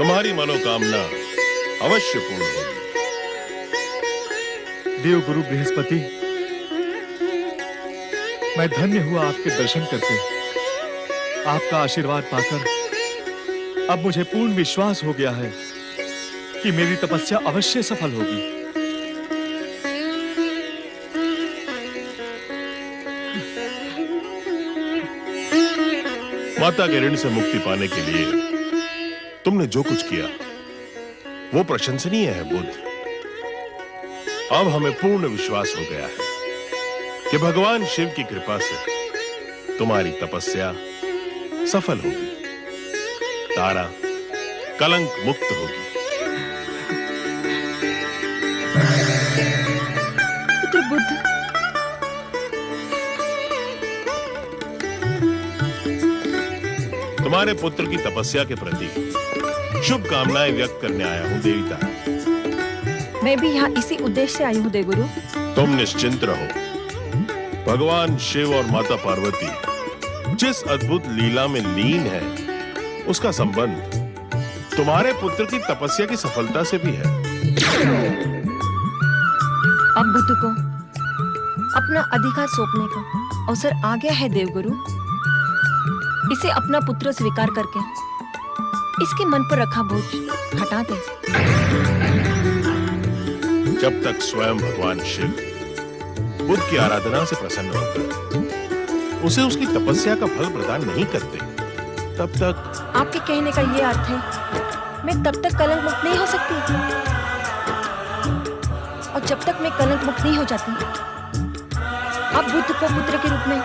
तुम्हारी मनोकामना अवश्य पूर्ण होगी। देव गुरु बृहस्पति, मैं धन्य हुआ आपके दर्शन करके। आपका आशीर्वाद पाकर अब मुझे पूर्ण विश्वास हो गया है कि मेरी तपस्या अवश्य सफल होगी। माता के ऋण से मुक्ति पाने के लिए तुमने जो कुछ किया वो प्रशंसनीय है बुद्ध। अब हमें पूर्ण विश्वास हो गया है कि भगवान शिव की कृपा से तुम्हारी तपस्या सफल होगी, तारा कलंक मुक्त होगी। पुत्र बुद्ध, तुम्हारे पुत्र की तपस्या के प्रति शुभकामनाएं व्यक्त करने आया हूं देविता। मैं भी यहाँ इसी उद्देश्य से आई हूँ देवगुरु। तुम निश्चिंत रहो, भगवान शिव और माता पार्वती जिस अद्भुत लीला में लीन है उसका संबंध तुम्हारे पुत्र की तपस्या की सफलता से भी है। अब बुद्ध को अपना अधिकार सौंपने का अवसर आ गया है देवगुरु। इसे अपना पुत्र स्वीकार करके इसके मन पर रखा बोझ हटा दे। जब तक स्वयं भगवान शिव बुद्ध की आराधना से प्रसन्न होकर उसे उसकी तपस्या का फल प्रदान नहीं करते, तब तक आपके कहने का ये अर्थ है मैं तब तक कलंक मुक्त नहीं हो सकती, और जब तक मैं कलंक मुक्त नहीं हो जाती आप बुद्ध को पुत्र के रूप में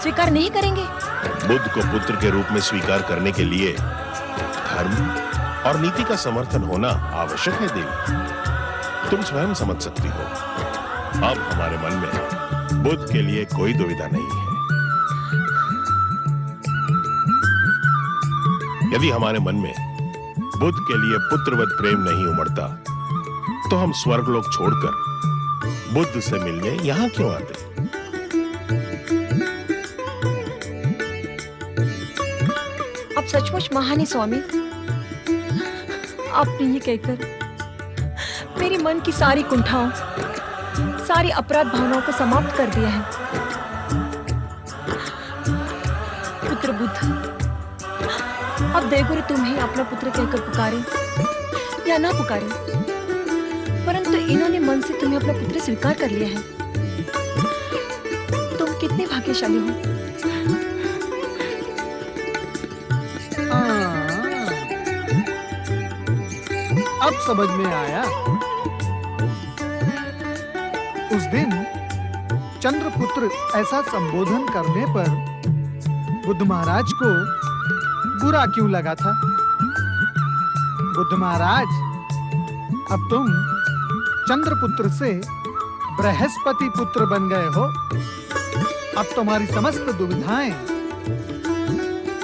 स्वीकार नहीं करेंगे। बुद्ध को पुत्र के रूप में स्वीकार करने के लिए धर्म और नीति का समर्थन होना आवश्यक है देवी। तुम स्वयं समझ सकती हो, अब हमारे मन में बुद्ध के लिए कोई दुविधा नहीं है। यदि हमारे मन में बुद्ध के लिए पुत्रवत प्रेम नहीं उमड़ता तो हम स्वर्गलोक छोड़कर बुद्ध से मिलने यहां क्यों आते? आप सचमुच महान हैं स्वामी। आपने ये कहकर मेरे मन की सारी कुंठाओं, सारी अपराध भावनाओं को समाप्त कर दिया है। पुत्र बुद्ध, अब देवगुरु तुम्हें अपना पुत्र कहकर पुकारे या ना पुकारे, परंतु इन्होंने मन से तुम्हें अपना पुत्र स्वीकार कर लिया है। तुम कितने भाग्यशाली हो। अब समझ में आया। उस दिन चंद्रपुत्र ऐसा संबोधन करने पर बुद्ध महाराज को बुरा क्यों लगा था। बुद्ध महाराज, अब तुम चंद्रपुत्र से बृहस्पति पुत्र बन गए हो। अब तुम्हारी समस्त दुविधाएं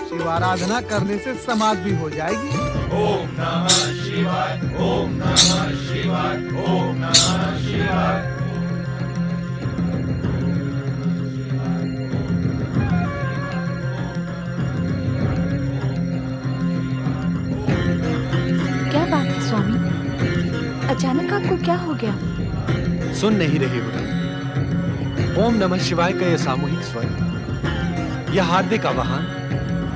शिव आराधना करने से समाप्त भी हो जाएगी। ओम नमः शिवाय, ओम नमः शिवाय, ओम नमः शिवाय। क्या बात है स्वामी, अचानक आपको क्या हो गया? सुन नहीं रहे हो? ओम नमः शिवाय का यह सामूहिक स्वर, यह हार्दिक आवाहन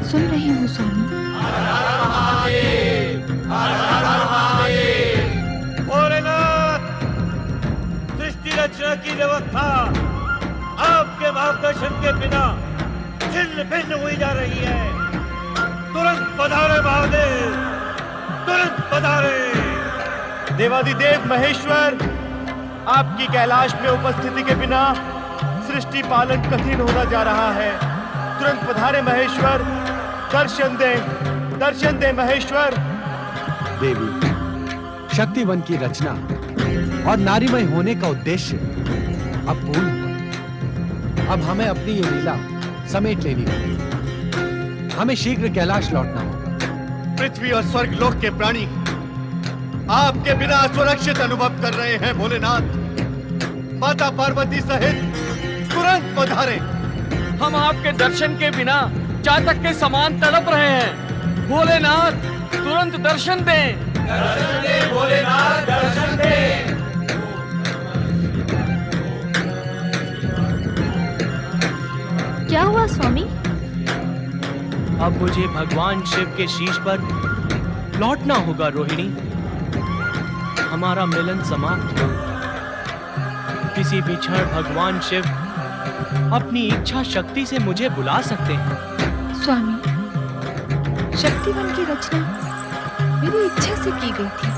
सुन रही हूँ स्वामी। भोलेनाथ, सृष्टि रचना की व्यवस्था आपके मार्गदर्शन के बिना छिन्न भिन्न हुई जा रही है। तुरंत पधारे महादेव, तुरंत पधारे। देवादिदेव महेश्वर, आपकी कैलाश में उपस्थिति के बिना सृष्टि पालन कठिन होता जा रहा है। तुरंत पधारे महेश्वर, दर्शन दे महेश्वर। देवी, शक्तिवन की रचना और नारीमय होने का उद्देश्य अब पूर्ण हुआ। अब हमें अपनी ये लीला समेट लेनी होगी। हमें शीघ्र कैलाश लौटना होगा। पृथ्वी और स्वर्ग लोक के प्राणी आपके बिना असुरक्षित अनुभव कर रहे हैं। भोलेनाथ, माता पार्वती सहित तुरंत पधारे। हम आपके दर्शन के बिना चातक के समान तड़प रहे हैं। भोलेनाथ, तुरंत तुरंत दर्शन दें। दर्शन दे भोलेनाथ, दर्शन दे। क्या हुआ स्वामी? अब मुझे भगवान शिव के शीश पर लौटना होगा रोहिणी। हमारा मिलन समाप्त हो। किसी भी क्षण भगवान शिव अपनी इच्छा शक्ति से मुझे बुला सकते हैं। स्वामी, शक्तिवन की रचना मेरी इच्छा से की गई थी।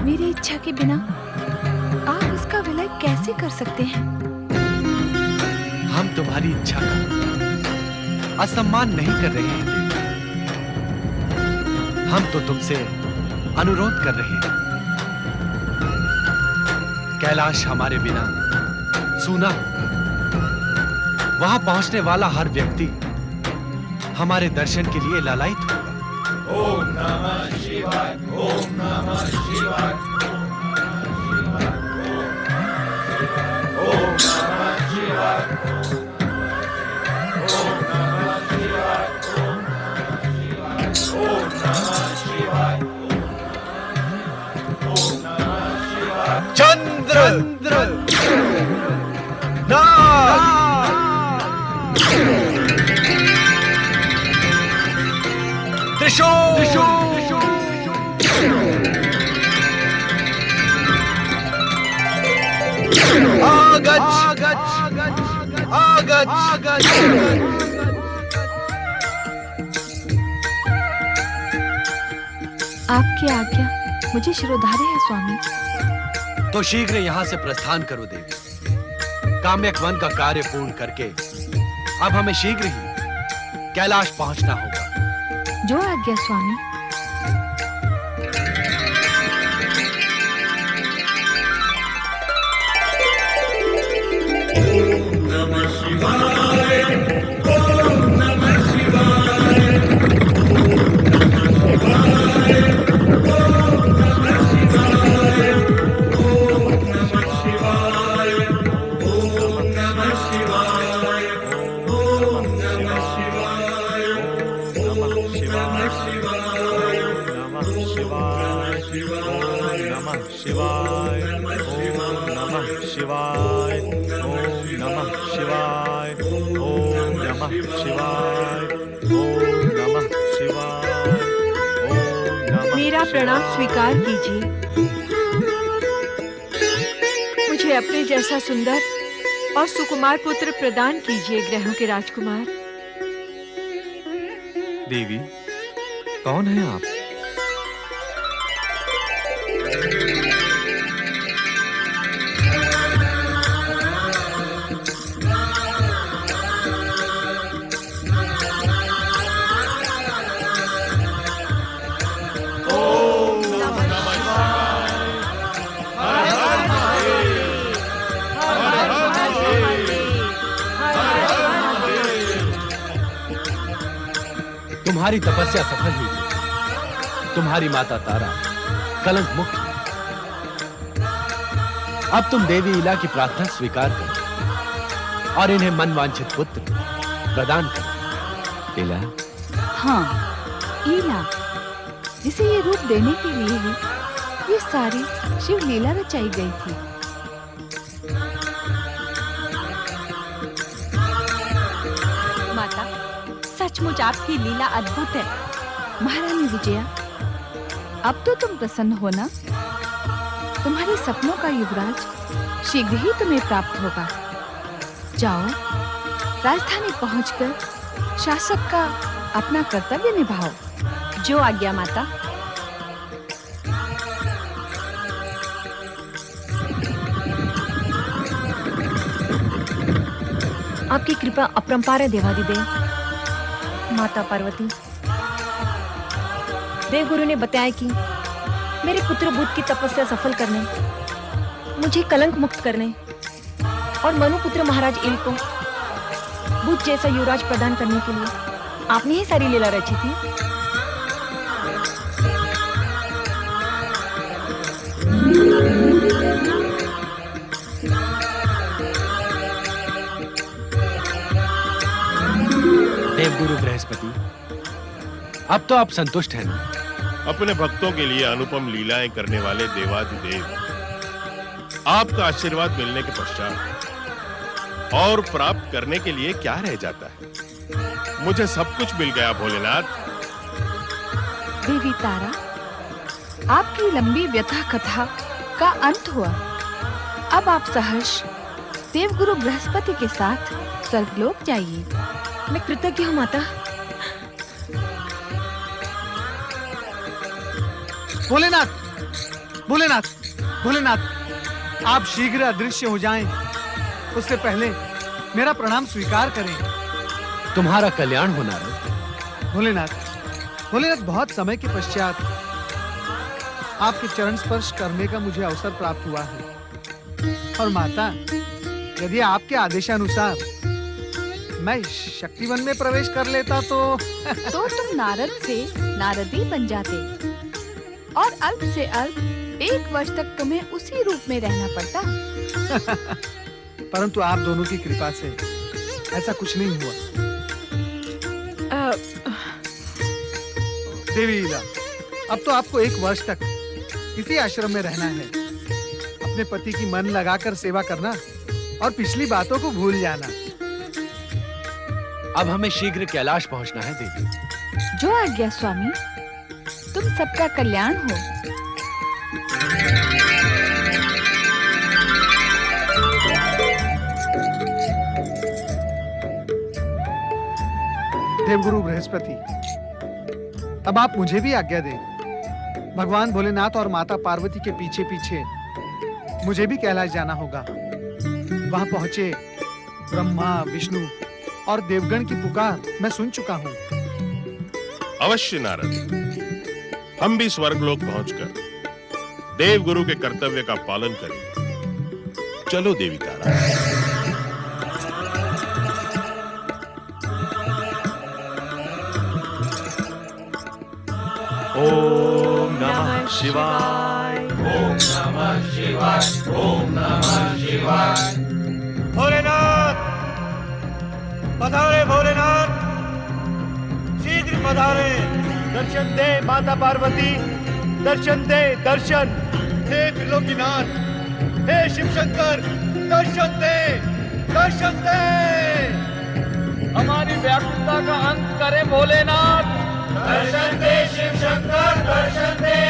मेरी इच्छा के बिना आप इसका विलय कैसे कर सकते हैं? हम तुम्हारी इच्छा का असम्मान नहीं कर रहे हैं देवी। हम तो तुमसे अनुरोध कर रहे हैं। कैलाश हमारे बिना सूना होगा। वहां पहुंचने वाला हर व्यक्ति हमारे दर्शन के लिए लालायित होगा। ओम नमः शिवाय, ओम नमः शिवाय, ओम नमः शिवाय, ओम नमः शिवाय, ओम नमः शिवाय, ओम नमः शिवाय। चंद्र आपकी आज्ञा मुझे शिरोधार्य है स्वामी। तो शीघ्र यहाँ से प्रस्थान करो देवी। काम्यक वन का कार्य पूर्ण करके अब हमें शीघ्र ही कैलाश पहुंचना होगा। जो आज्ञा स्वामी। मेरा प्रणाम स्वीकार कीजिए। मुझे अपने जैसा सुंदर और सुकुमार पुत्र प्रदान कीजिए ग्रहों के राजकुमार। देवी, कौन है आप? तुम्हारी तपस्या सफल हुई थी। तुम्हारी माता तारा कलंक मुक्त हुई। अब तुम देवी इला की प्रार्थना स्वीकार करो और इन्हें मनवांछित पुत्र प्रदान करो। इला? हाँ, इला, जिसे ये रूप देने के लिए ही ये सारी शिव लीला रचाई गई थी। माता, सचमुच आपकी लीला अद्भुत है। महारानी विजया, अब तो तुम प्रसन्न हो ना? तुम्हारे सपनों का युवराज शीघ्र ही तुम्हें प्राप्त होगा। जाओ, राजधानी पहुंचकर शासक का अपना कर्तव्य निभाओ। जो आज्ञा माता। आपकी कृपा अपरंपार है देवादिदेव। माता पार्वती, देवगुरु ने बताया कि मेरे पुत्र बुध की तपस्या सफल करने, मुझे कलंक मुक्त करने और मनुपुत्र महाराज इल को बुध जैसा युवराज प्रदान करने के लिए आपने ही सारी लीला रची थी। देवगुरु बृहस्पति, अब तो आप संतुष्ट हैं ना? अपने भक्तों के लिए अनुपम लीलाएं करने वाले देवाधिदेव, आपका आशीर्वाद मिलने के पश्चात और प्राप्त करने के लिए क्या रह जाता है? मुझे सब कुछ मिल गया भोलेनाथ। देवी तारा, आपकी लंबी व्यथा कथा का अंत हुआ। अब आप सहर्ष देवगुरु बृहस्पति के साथ स्वर्गलोक जाइए। मैं कृतज्ञ हूँ माता। भोलेनाथ, भोलेनाथ, भोलेनाथ, आप शीघ्र अदृश्य हो जाएं। उससे पहले मेरा प्रणाम स्वीकार करें। तुम्हारा कल्याण हो नारद। भोलेनाथ, भोलेनाथ, बहुत समय के पश्चात आपके चरण स्पर्श करने का मुझे अवसर प्राप्त हुआ है। और माता, यदि आपके आदेशानुसार मैं शक्तिवन में प्रवेश कर लेता तो तुम नारद से नारदी बन जाते और अल्प से अल्प 1 वर्ष तक तुम्हें उसी रूप में रहना पड़ता। परंतु आप दोनों की कृपा से ऐसा कुछ नहीं हुआ। देवी लीला, अब तो आपको 1 वर्ष तक इसी आश्रम में रहना है। अपने पति की मन लगाकर सेवा करना और पिछली बातों को भूल जाना। अब हमें शीघ्र कैलाश पहुंचना है देवी। जो आज्ञा स्वामी, तुम सबका कल्याण हो। देवगुरु बृहस्पति, अब आप मुझे भी आज्ञा दें। भगवान भोलेनाथ और माता पार्वती के पीछे पीछे मुझे भी कैलाश जाना होगा। वहां पहुंचे ब्रह्मा, विष्णु और देवगण की पुकार मैं सुन चुका हूँ। अवश्य नारद, हम भी स्वर्गलोक पहुंचकर देवगुरु के कर्तव्य का पालन करेंगे। चलो देवी तारा। ओम नमः शिवाय। ओम नमः शिवाय। ओम नमः शिवाय। भोलेनाथ, पधारे भोलेनाथ, शीघ्र पधारे। दर्शन दे माता पार्वती, दर्शन दे, दर्शन। हे त्रिलोकीनाथ, हे शिव शंकर, दर्शन दे, दर्शन दे। हमारी व्याकुलता का अंत करे भोलेनाथ। दर्शन दे शिव शंकर, दर्शन दे।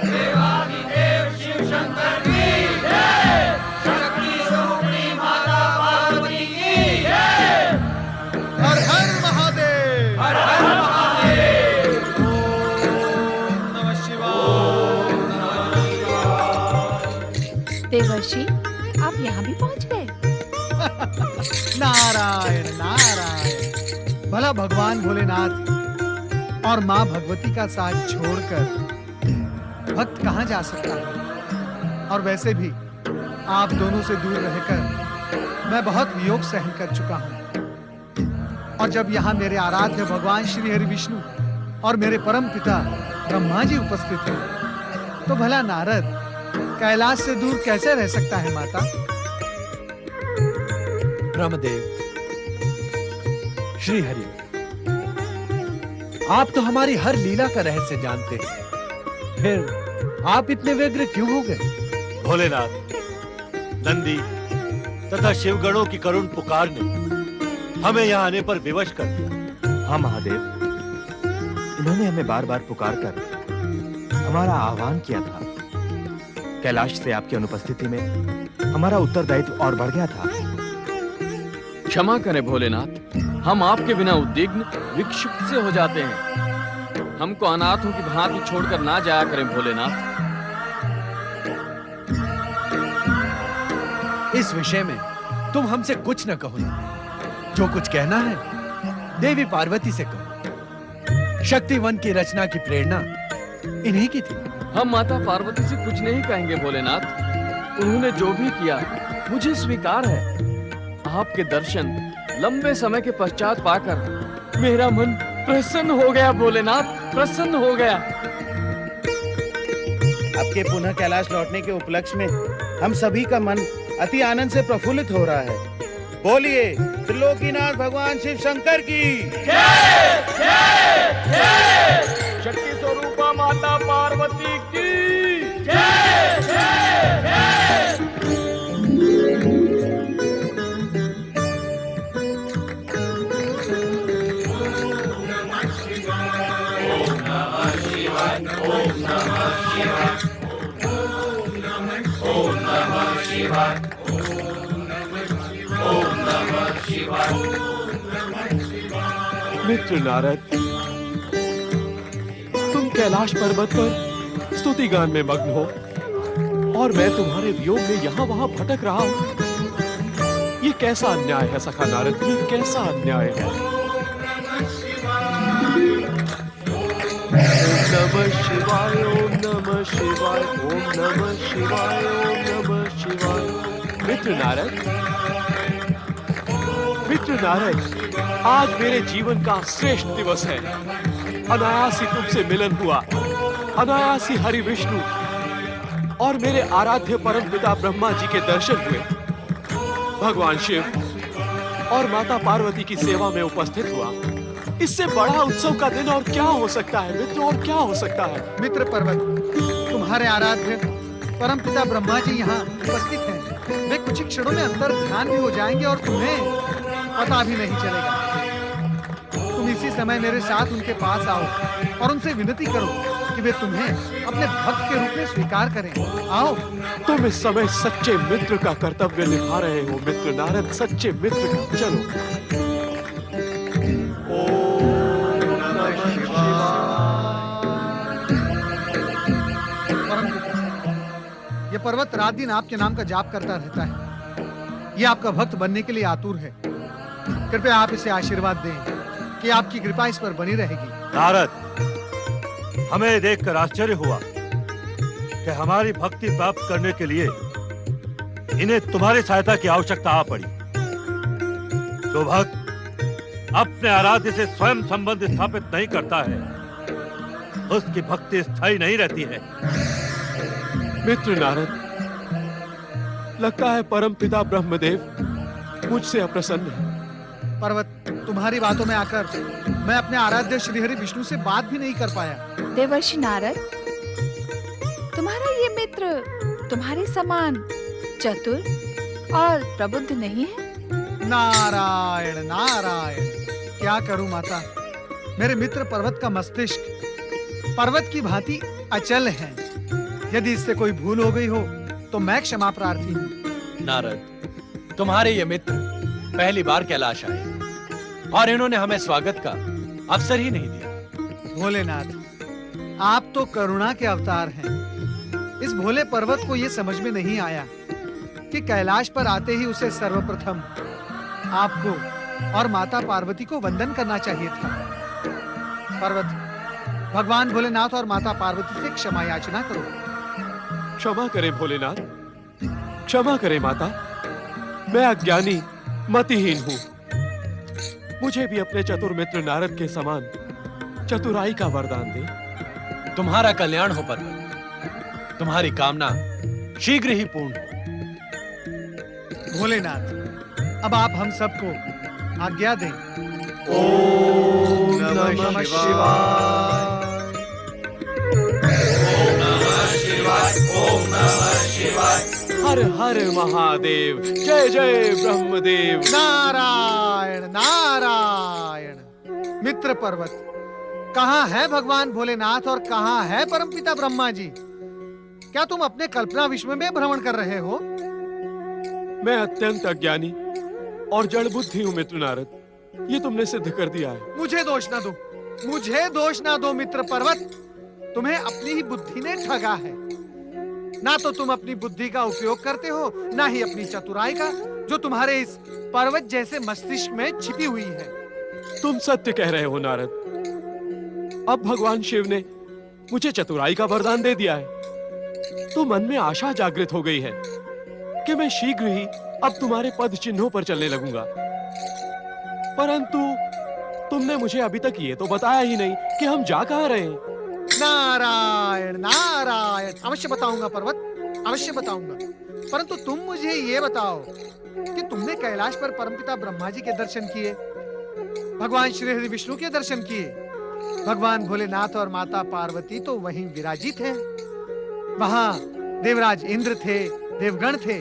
देवाधिदेव शिव शंकर की जय। शक्ति स्वरूपिणी माता पार्वती की जय। हर हर महादेव। हर हर महादेव। ओम नमः शिवाय। देवर्षि, आप यहाँ भी पहुँच गए। नारायण नारायण। भला भगवान भोलेनाथ और माँ भगवती का साथ छोड़कर भक्त कहाँ जा सकता है। और वैसे भी आप दोनों से दूर रहकर मैं बहुत वियोग सहन कर चुका हूँ। और जब यहाँ मेरे आराध्य भगवान श्री हरि विष्णु और मेरे परम पिता ब्रह्मा जी उपस्थित हैं, तो भला नारद कैलाश से दूर कैसे रह सकता है माता? ब्रह्मदेव, श्री हरि, आप तो हमारी हर लीला का रहस्य जानते हैं, फिर आप इतने व्यग्र क्यों हो गए? भोलेनाथ, नंदी तथा शिवगणों की करुण पुकार ने हमें यहाँ आने पर विवश कर दिया। हाँ महादेव, इन्होंने हमें बार बार पुकार कर हमारा आह्वान किया था। कैलाश से आपकी अनुपस्थिति में हमारा उत्तरदायित्व और बढ़ गया था। क्षमा करें भोलेनाथ, हम आपके बिना उद्विग्न विक्षिप्त से हो जाते हैं। हमको अनाथों की भांति छोड़कर ना जाया करें भोलेनाथ। इस विषय में तुम हमसे कुछ न कहो ना। जो कुछ कहना है देवी पार्वती से कहो। शक्तिवन की रचना की प्रेरणा इन्हीं की थी। हम माता पार्वती से कुछ नहीं कहेंगे भोलेनाथ। उन्होंने जो भी किया मुझे स्वीकार है। आपके दर्शन लंबे समय के पश्चात पाकर मेरा मन प्रसन्न हो गया भोलेनाथ, प्रसन्न हो गया। आपके पुनः कैलाश लौटने के उपलक्ष्य में हम सभी का मन अति आनंद से प्रफुल्लित हो रहा है। बोलिए त्रिलोकीनाथ भगवान शिव शंकर की शक्ति स्वरूपा माता पार्वती की मित्र नारद, तुम कैलाश पर्वत पर स्तुति गान में मग्न हो और मैं तुम्हारे वियोग में यहाँ वहाँ भटक रहा हूँ। ये कैसा अन्याय है सखा नारद, ये कैसा अन्याय है। ओम नमः शिवाय, ओम नमः शिवाय, ओम नमः शिवाय, ओम नमः शिवाय। मित्र नारद, आज मेरे जीवन का श्रेष्ठ दिवस है। अनायास ही तुमसे मिलन हुआ, अनायास ही हरि विष्णु और मेरे आराध्य परम पिता ब्रह्मा जी के दर्शन हुए। भगवान शिव और माता पार्वती की सेवा में उपस्थित हुआ। इससे बड़ा उत्सव का दिन और क्या हो सकता है मित्र, और क्या हो सकता है। मित्र पर्वत, तुम्हारे आराध्य परमपिता ब्रह्मा जी यहाँ उपस्थित हैं। वे कुछ ही क्षणों में अंतर ध्यान भी हो जाएंगे और तुम्हें पता भी नहीं चलेगा। तुम इसी समय मेरे साथ उनके पास आओ और उनसे विनती करो कि वे तुम्हें अपने भक्त के रूप में स्वीकार करें। आओ। तुम इस समय सच्चे मित्र का कर्तव्य निभा रहे हो मित्र नारद, सच्चे मित्र का। चलो। ये पर्वत रात दिन आपके नाम का जाप करता रहता है। ये आपका भक्त बनने के लिए आतुर है। कृपया आप इसे आशीर्वाद दें कि आपकी कृपा इस पर बनी रहेगी। नारद, हमें देखकर आश्चर्य हुआ कि हमारी भक्ति प्राप्त करने के लिए इन्हें तुम्हारी सहायता की आवश्यकता आ पड़ी। जो भक्त अपने आराध्य से स्वयं संबंध स्थापित नहीं करता है, उसकी भक्ति स्थायी नहीं रहती है। मित्र नारद, लगता है परम पिता ब्रह्मदेव मुझसे अप्रसन्न है। पर्वत, तुम्हारी बातों में आकर मैं अपने आराध्य श्रीहरि विष्णु से बात भी नहीं कर पाया। देवर्षि नारद, तुम्हारा ये मित्र तुम्हारे समान चतुर और प्रबुद्ध नहीं है? नारायण नारायण, क्या करूं माता। मेरे मित्र पर्वत का मस्तिष्क पर्वत की भांति अचल है। यदि इससे कोई भूल हो गई हो तो मैं क्षमा प्रार्थी हूँ। नारद, तुम्हारे ये मित्र पहली बार कैलाश आए और इन्होंने हमें स्वागत का अवसर ही नहीं दिया। भोलेनाथ, आप तो करुणा के अवतार हैं। इस भोले पर्वत को ये समझ में नहीं आया कि कैलाश पर आते ही उसे सर्वप्रथम आपको और माता पार्वती को वंदन करना चाहिए था। पर्वत, भगवान भोलेनाथ और माता पार्वती से क्षमा याचना करो। क्षमा करें भोलेनाथ, क्षमा करें माता। मैं अज्ञानी मतिहीन हूँ। मुझे भी अपने चतुर मित्र नारद के समान चतुराई का वरदान दे। तुम्हारा कल्याण हो पर्वत, तुम्हारी कामना शीघ्र ही पूर्ण हो। भोलेनाथ, अब आप हम सबको आज्ञा दें। ओम नमः शिवाय। ओम नमः शिवाय। हर हर महादेव, जय जय ब्रह्मदेव। नारायण नारायण। मित्र पर्वत, कहाँ है भगवान भोलेनाथ और कहाँ है परमपिता ब्रह्मा जी? क्या तुम अपने कल्पना विश्व में भ्रमण कर रहे हो? मैं अत्यंत अज्ञानी और जड़ बुद्धि हूँ मित्र नारद, ये तुमने सिद्ध कर दिया है। मुझे दोष ना दो, मुझे दोष ना दो मित्र पर्वत। तुम्हें अपनी ही बुद्धि ने ठगा है। ना तो तुम अपनी बुद्धि का उपयोग करते हो, ना ही अपनी चतुराई का, जो तुम्हारे इस पर्वत जैसे मस्तिष्क में छिपी हुई है। तुम सत्य कह रहे हो नारद। अब भगवान शिव ने मुझे चतुराई का वरदान दे दिया है, तो मन में आशा जागृत हो गई है कि मैं शीघ्र ही अब तुम्हारे पद चिन्हों पर चलने लगूंगा। परंतु तुमने मुझे अभी तक ये तो बताया ही नहीं कि हम जा कहाँ रहे हैं। नारायण नारायण। अवश्य बताऊंगा पर्वत, अवश्य बताऊंगा। परंतु तुम मुझे ये बताओ कि तुमने कैलाश पर परमपिता ब्रह्मा जी के दर्शन किए, भगवान श्री हरि विष्णु के दर्शन किए, भगवान भोलेनाथ और माता पार्वती तो वहीं विराजित हैं। वहां देवराज इंद्र थे, देवगण थे,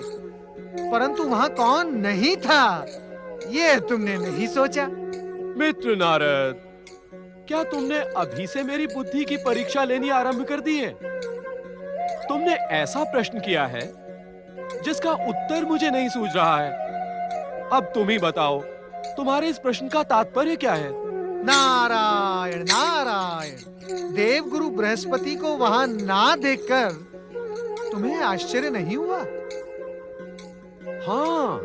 परंतु वहां कौन नहीं था, ये तुमने नहीं सोचा। मित्र नारद, क्या तुमने अभी से मेरी बुद्धि की परीक्षा लेनी आरंभ कर दी है? तुमने ऐसा प्रश्न किया है जिसका उत्तर मुझे नहीं सूझ रहा है। अब तुम ही बताओ, तुम्हारे इस प्रश्न का तात्पर्य क्या है? नारायण नारायण, देवगुरु बृहस्पति को वहां ना देखकर तुम्हें आश्चर्य नहीं हुआ? हाँ,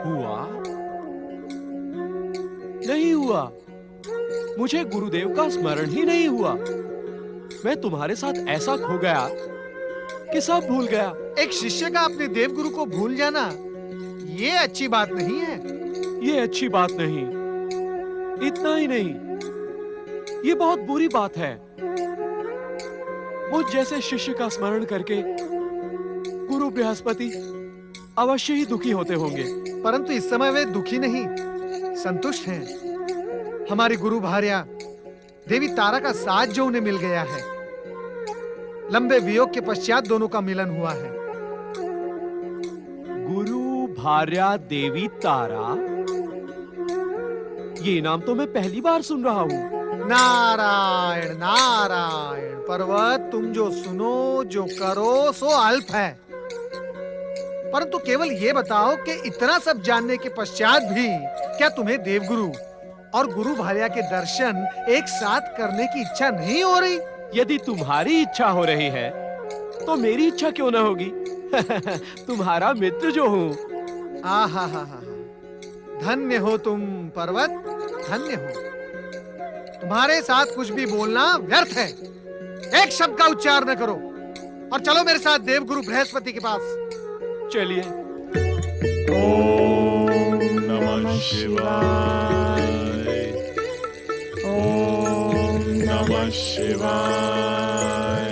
हुआ नहीं हुआ। मुझे गुरुदेव का स्मरण ही नहीं हुआ। मैं तुम्हारे साथ ऐसा खो गया कि सब भूल गया। एक शिष्य का अपने देवगुरु को भूल जाना, ये अच्छी बात नहीं है। ये अच्छी बात नहीं, इतना ही नहीं, ये बहुत बुरी बात है। मुझ जैसे शिष्य का स्मरण करके गुरु बृहस्पति अवश्य ही दुखी होते होंगे। परंतु इस समय वे दुखी नहीं, संतुष्ट हैं। हमारी गुरु भार्या देवी तारा का साथ जो उन्हें मिल गया है, लंबे वियोग के पश्चात दोनों का मिलन हुआ है। गुरु भार्या देवी तारा, ये नाम तो मैं पहली बार सुन रहा हूँ। नारायण नारायण, पर्वत, तुम जो सुनो जो करो सो अल्प है, परंतु केवल ये बताओ कि इतना सब जानने के पश्चात भी क्या तुम्हें देवगुरु और गुरु भार्या के दर्शन एक साथ करने की इच्छा नहीं हो रही? यदि तुम्हारी इच्छा हो रही है तो मेरी इच्छा क्यों न होगी? तुम्हारा मित्र जो हूँ। आहा हा हा, धन्य हो तुम पर्वत, धन्य हो। तुम्हारे साथ कुछ भी बोलना व्यर्थ है। एक शब्द का उच्चार न करो और चलो मेरे साथ देवगुरु बृहस्पति के पास। चलिए। ओम नमः शिवाय, ओम नमः शिवाय,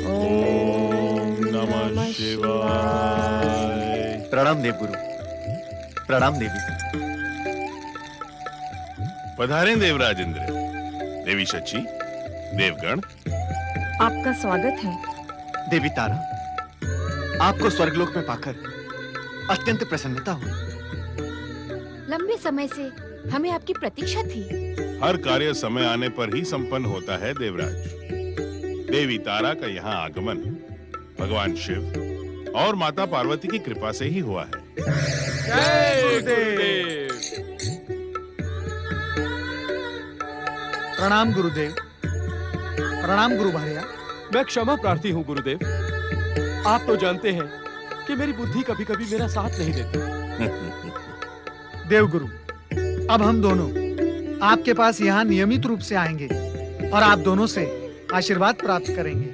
ओम नमः शिवाय। प्रणाम देवगुरु, प्रणाम देवी। पधारे देवराज इंद्र, देवी शची, देवगण, आपका स्वागत है। देवी तारा, आपको स्वर्गलोक में पाकर अत्यंत प्रसन्नता हुई। लंबे समय से हमें आपकी प्रतीक्षा थी। हर कार्य समय आने पर ही संपन्न होता है देवराज। देवी तारा का यहाँ आगमन भगवान शिव और माता पार्वती की कृपा से ही हुआ है। जय गुरुदेव। प्रणाम गुरुदेव, प्रणाम गुरु भार्या। मैं क्षमा प्रार्थी हूँ गुरुदेव। आप तो जानते हैं कि मेरी बुद्धि कभी कभी मेरा साथ नहीं देती। देवगुरु, अब हम दोनों आपके पास यहाँ नियमित रूप से आएंगे और आप दोनों से आशीर्वाद प्राप्त करेंगे।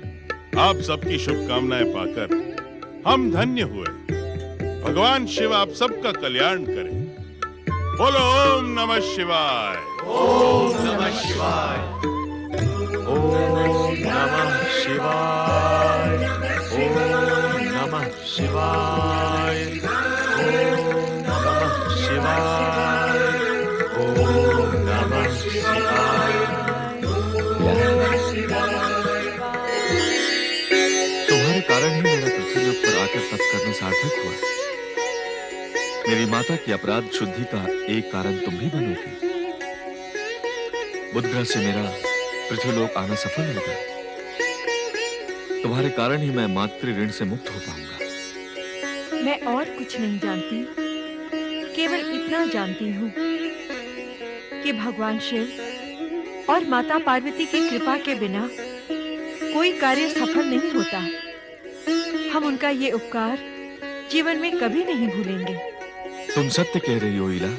आप सबकी शुभकामनाएं पाकर हम धन्य हुए। भगवान शिव आप सबका कल्याण करें। बोलो ओम नमः शिवाय। ओम नमः शिवाय, ओम नमः शिवाय, ओम नमः शिवाय, ओम नमः शिवाय, ओम नमः शिवाय। तुम्हारे कारण ही मेरा पृथ्वी लोक पर आकर तप करना सार्थक हुआ। मेरी माता की अपराध शुद्धि का एक कारण तुम भी बनोगे। बुधग्रह से मेरा पृथ्वीलोक आना सफल होगा। तुम्हारे कारण ही मैं मातृ ऋण से मुक्त हो पाऊंगा। मैं और कुछ नहीं जानती, केवल इतना जानती हूँ कि भगवान शिव और माता पार्वती की कृपा के बिना कोई कार्य सफल नहीं होता। हम उनका ये उपकार जीवन में कभी नहीं भूलेंगे। तुम सत्य कह रही हो इला।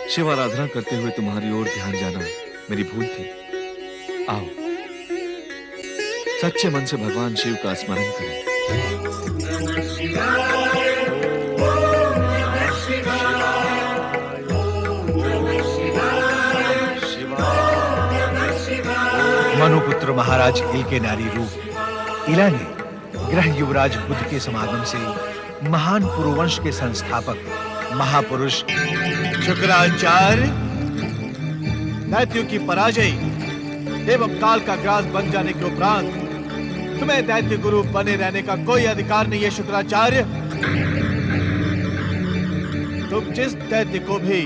शिव आराधना करते हुए तुम्हारी ओर ध्यान जाना मेरी भूल थी। आओ, सच्चे मन से भगवान शिव का स्मरण करें। मनुपुत्र महाराज हिल के नारी रूप इला ने ग्रह युवराज बुद्ध के समागम से महान पुरुवंश के संस्थापक महापुरुष शुक्राचार्य, दैत्यों की पराजय एवं काल का ग्रास बन जाने के उपरांत तुम्हें दैत्य गुरु बने रहने का कोई अधिकार नहीं है शुक्राचार्य। तुम जिस दैत्य को भी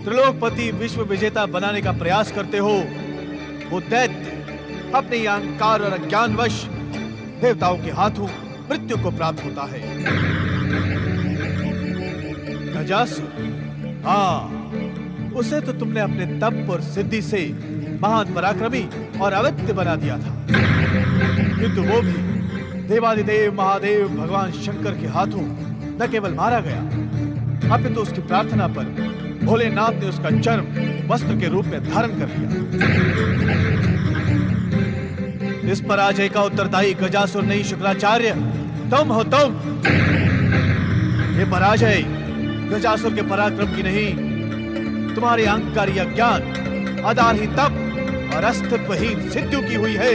त्रिलोकपति विश्व विजेता बनाने का प्रयास करते हो, वो दैत्य अपने अहंकार और अज्ञानवश देवताओं के हाथों मृत्यु को प्राप्त होता है। गजासुर, हाँ, उसे तो तुमने अपने तप और सिद्धि से महान पराक्रमी और अवैध बना दिया था, किंतु वो भी देवादिदेव महादेव भगवान शंकर के हाथों न केवल मारा गया, अपितु तो उसकी प्रार्थना पर भोलेनाथ ने उसका चर्म वस्त्र के रूप में धारण कर लिया। इस पराजय का उत्तरदायी गजासुर नहीं शुक्राचार्य, तुम हो तुम। ये पराजय गजासुर के पराक्रम की नहीं, तुम्हारे अहंकारी अज्ञान, आधारहीन तप और अस्तित्वहीन सिद्धियों की हुई है।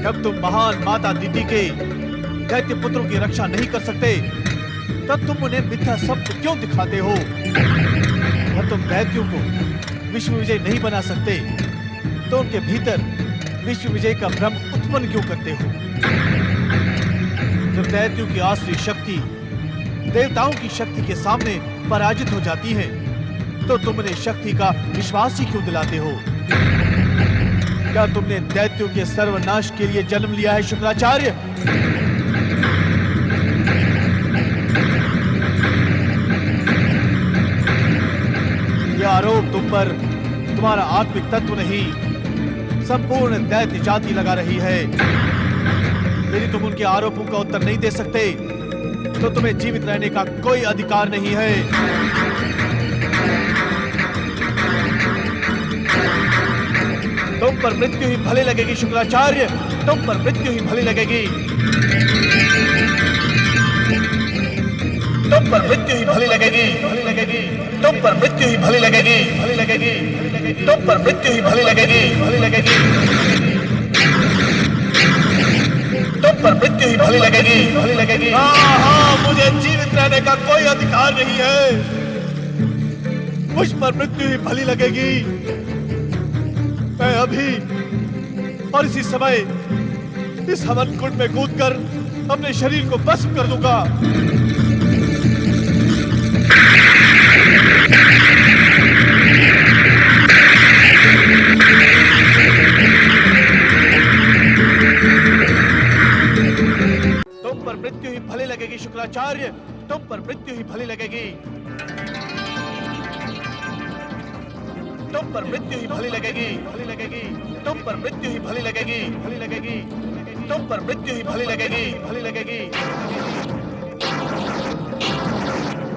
जब तुम महान माता दीदी के दैत्य पुत्रों की रक्षा नहीं कर सकते, तब तुम उन्हें मिथ्या शब्द क्यों दिखाते हो? और तुम दैत्यों को विश्व विजय नहीं बना सकते, तो उनके भीतर विश्व विजय का भ्रम उत्पन्न क्यों करते हो? जब दैत्यों की आसुरी शक्ति देवताओं की शक्ति के सामने पराजित हो जाती है, तो तुम उन्हें शक्ति का विश्वास ही क्यों दिलाते हो? क्या तुमने दैत्यों के सर्वनाश के लिए जन्म लिया है शुक्राचार्य? यह आरोप तुम पर तुम्हारा आत्मिक तत्व नहीं, संपूर्ण दैत्य जाति लगा रही है। यदि तुम उनके आरोपों का उत्तर नहीं दे सकते, तो तुम्हें जीवित रहने का कोई अधिकार नहीं है। तुम पर मृत्यु ही भले लगेगी शुक्राचार्य, तुम पर मृत्यु ही भली लगेगी। तुम पर मृत्यु ही भली लगेगी, भली लगेगी। तुम पर मृत्यु ही भली लगेगी, भली लगेगी। तुम पर मृत्यु ही भली लगेगी, भली लगेगी। तुम पर मृत्यु ही भली लगेगी, भली लगेगी। हाँ, मुझे जीवित रहने का कोई अधिकार नहीं है। मुझ पर मृत्यु ही भली लगेगी। मैं अभी और इसी समय इस हवन कुंड में कूदकर अपने शरीर को भस्म कर दूंगा। तुम पर मृत्यु ही भली लगेगी शुक्राचार्य, तुम पर मृत्यु ही भली लगेगी। तुम पर मृत्यु ही भली लगेगी, भली लगेगी। तुम पर मृत्यु ही भली लगेगी, भली लगेगी। तुम पर मृत्यु ही भली लगेगी, भली लगेगी।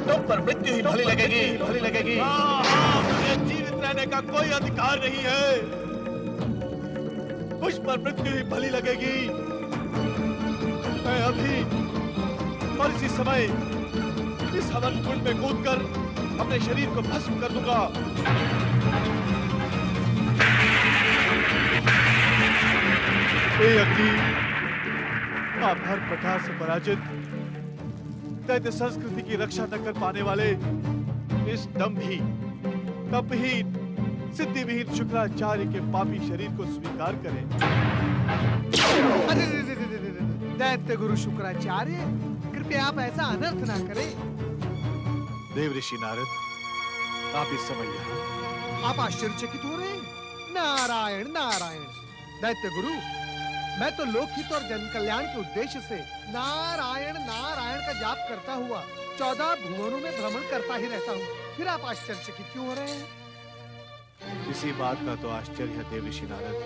तुम पर मृत्यु ही भली लगेगी, भली लगेगी। मुझे जीवित रहने का कोई अधिकार नहीं है। मुझ पर मृत्यु ही भली लगेगी। मैं अभी और इसी समय इस हवन कुंड में कूदकर अपने शरीर को भस्म कर दूंगा। अग्नि, आप हर प्रकार से पराजित दैत्य संस्कृति की रक्षा न कर पाने वाले इस दम्भहीन, तपहीन, सिद्धिविहीन शुक्राचार्य के पापी शरीर को स्वीकार करें। दैत्य गुरु शुक्राचार्य, कृपया आप ऐसा अनर्थ ना करें। देव ऋषि नारद, आप इस समय यहाँ। आप आश्चर्यचकित हो रहे हैं? नारायण नारायण। दैत्य गुरु, मैं तो लोकहित और जन कल्याण के उद्देश्य से नारायण नारायण का जाप करता हुआ 14 भुवनों में भ्रमण करता ही रहता हूँ। फिर आप आश्चर्यचकित क्यों हो रहे हैं? इसी बात का तो आश्चर्य है देव ऋषि नारद,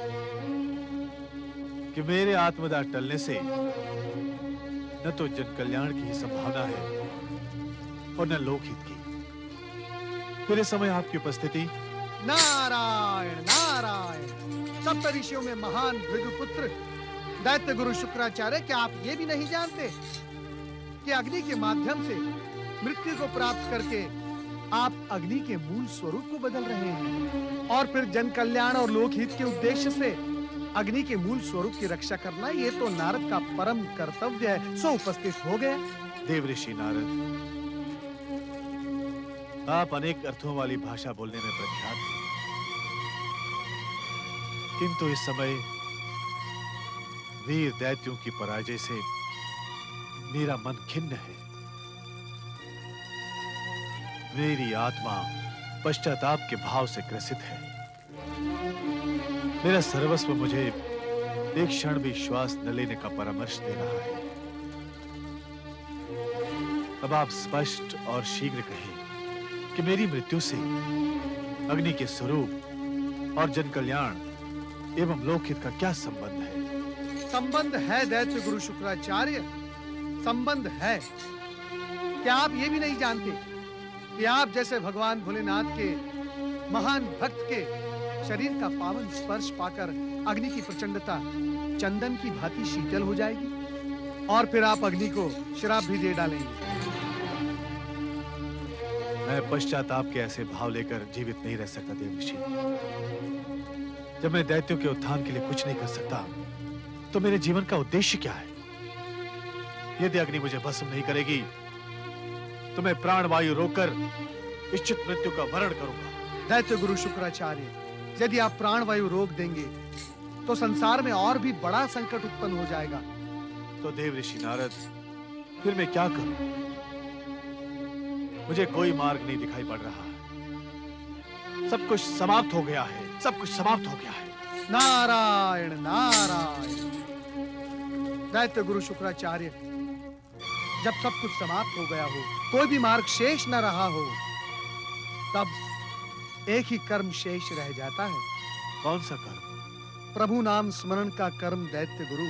कि मेरे आत्मदाह टलने से न तो जन कल्याण की ही संभावना है और न लोकहित की। फिर इस समय आपकी उपस्थिति। नारायण नारायण। सप्त ऋषियों में महान भृगुपुत्र दैत्य गुरु शुक्राचार्य, क्या आप ये भी नहीं जानते कि अग्नि के माध्यम से मृत्यु को प्राप्त करके आप अग्नि के मूल स्वरूप को बदल रहे हैं और फिर जन कल्याण और लोकहित के उद्देश्य से अग्नि के मूल स्वरूप की रक्षा करना ये तो नारद का परम कर्तव्य है, सो उपस्थित हो गया। देव ऋषि नारद, आप अनेक अर्थों वाली भाषा बोलने में प्रख्यात हैं, किंतु इस समय वीर दैत्यों की पराजय से मेरा मन खिन्न है। मेरी आत्मा पश्चाताप के भाव से ग्रसित है। मेरा सर्वस्व मुझे एक क्षण भी श्वास न लेने का परामर्श दे रहा है। अब आप स्पष्ट और शीघ्र कहें कि मेरी मृत्यु से अग्नि के स्वरूप और जन कल्याण एवं लोकहित का क्या संबंध है? संबंध है दैत्य गुरु शुक्राचार्य, संबंध है। क्या आप ये भी नहीं जानते कि आप जैसे भगवान भोलेनाथ के महान भक्त के शरीर का पावन स्पर्श पाकर अग्नि की प्रचंडता चंदन की भांति शीतल हो जाएगी और फिर आप अग्नि को श्राप भी दे डालेंगे। मैं पश्चाताप के ऐसे भाव लेकर जीवित नहीं रह सकता देव ऋषि। जब मैं दैत्यों के उत्थान के लिए कुछ नहीं कर सकता, तो मेरे जीवन का उद्देश्य क्या है? यदि अग्नि मुझे भस्म नहीं करेगी, तो मैं प्राणवायु रोककर इच्छित मृत्यु का वरण करूंगा। दैत्य गुरु शुक्राचार्य, यदि आप प्राणवायु रोक देंगे, तो संसार में और भी बड़ा संकट उत्पन्न हो जाएगा। तो देव ऋषि नारद, फिर मैं क्या करूं? मुझे कोई मार्ग नहीं दिखाई पड़ रहा। सब कुछ समाप्त हो गया है, सब कुछ समाप्त हो गया है। नारायण नारायण। दैत्य गुरु शुक्राचार्य, जब सब कुछ समाप्त हो गया हो, कोई भी मार्ग शेष न रहा हो, तब एक ही कर्म शेष रह जाता है। कौन सा कर्म? प्रभु नाम स्मरण का कर्म दैत्य गुरु,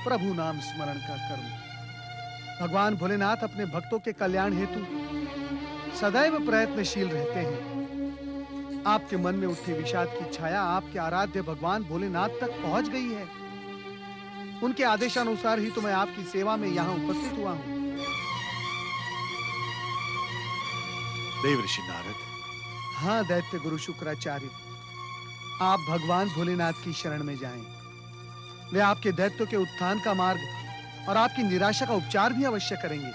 प्रभु नाम स्मरण का कर्म। भगवान भोलेनाथ अपने भक्तों के कल्याण हेतु सदैव प्रयत्नशील रहते हैं। आपके मन में उठी विषाद की छाया आपके आराध्य भगवान भोलेनाथ तक पहुंच गई है। उनके आदेशानुसार ही तो मैं आपकी सेवा में यहाँ उपस्थित हुआ हूँ। देव ऋषि नारद। हाँ दैत्य गुरु शुक्राचार्य, आप भगवान भोलेनाथ की शरण में जाएं। वे आपके दैत्यों के उत्थान का मार्ग और आपकी निराशा का उपचार भी अवश्य करेंगे।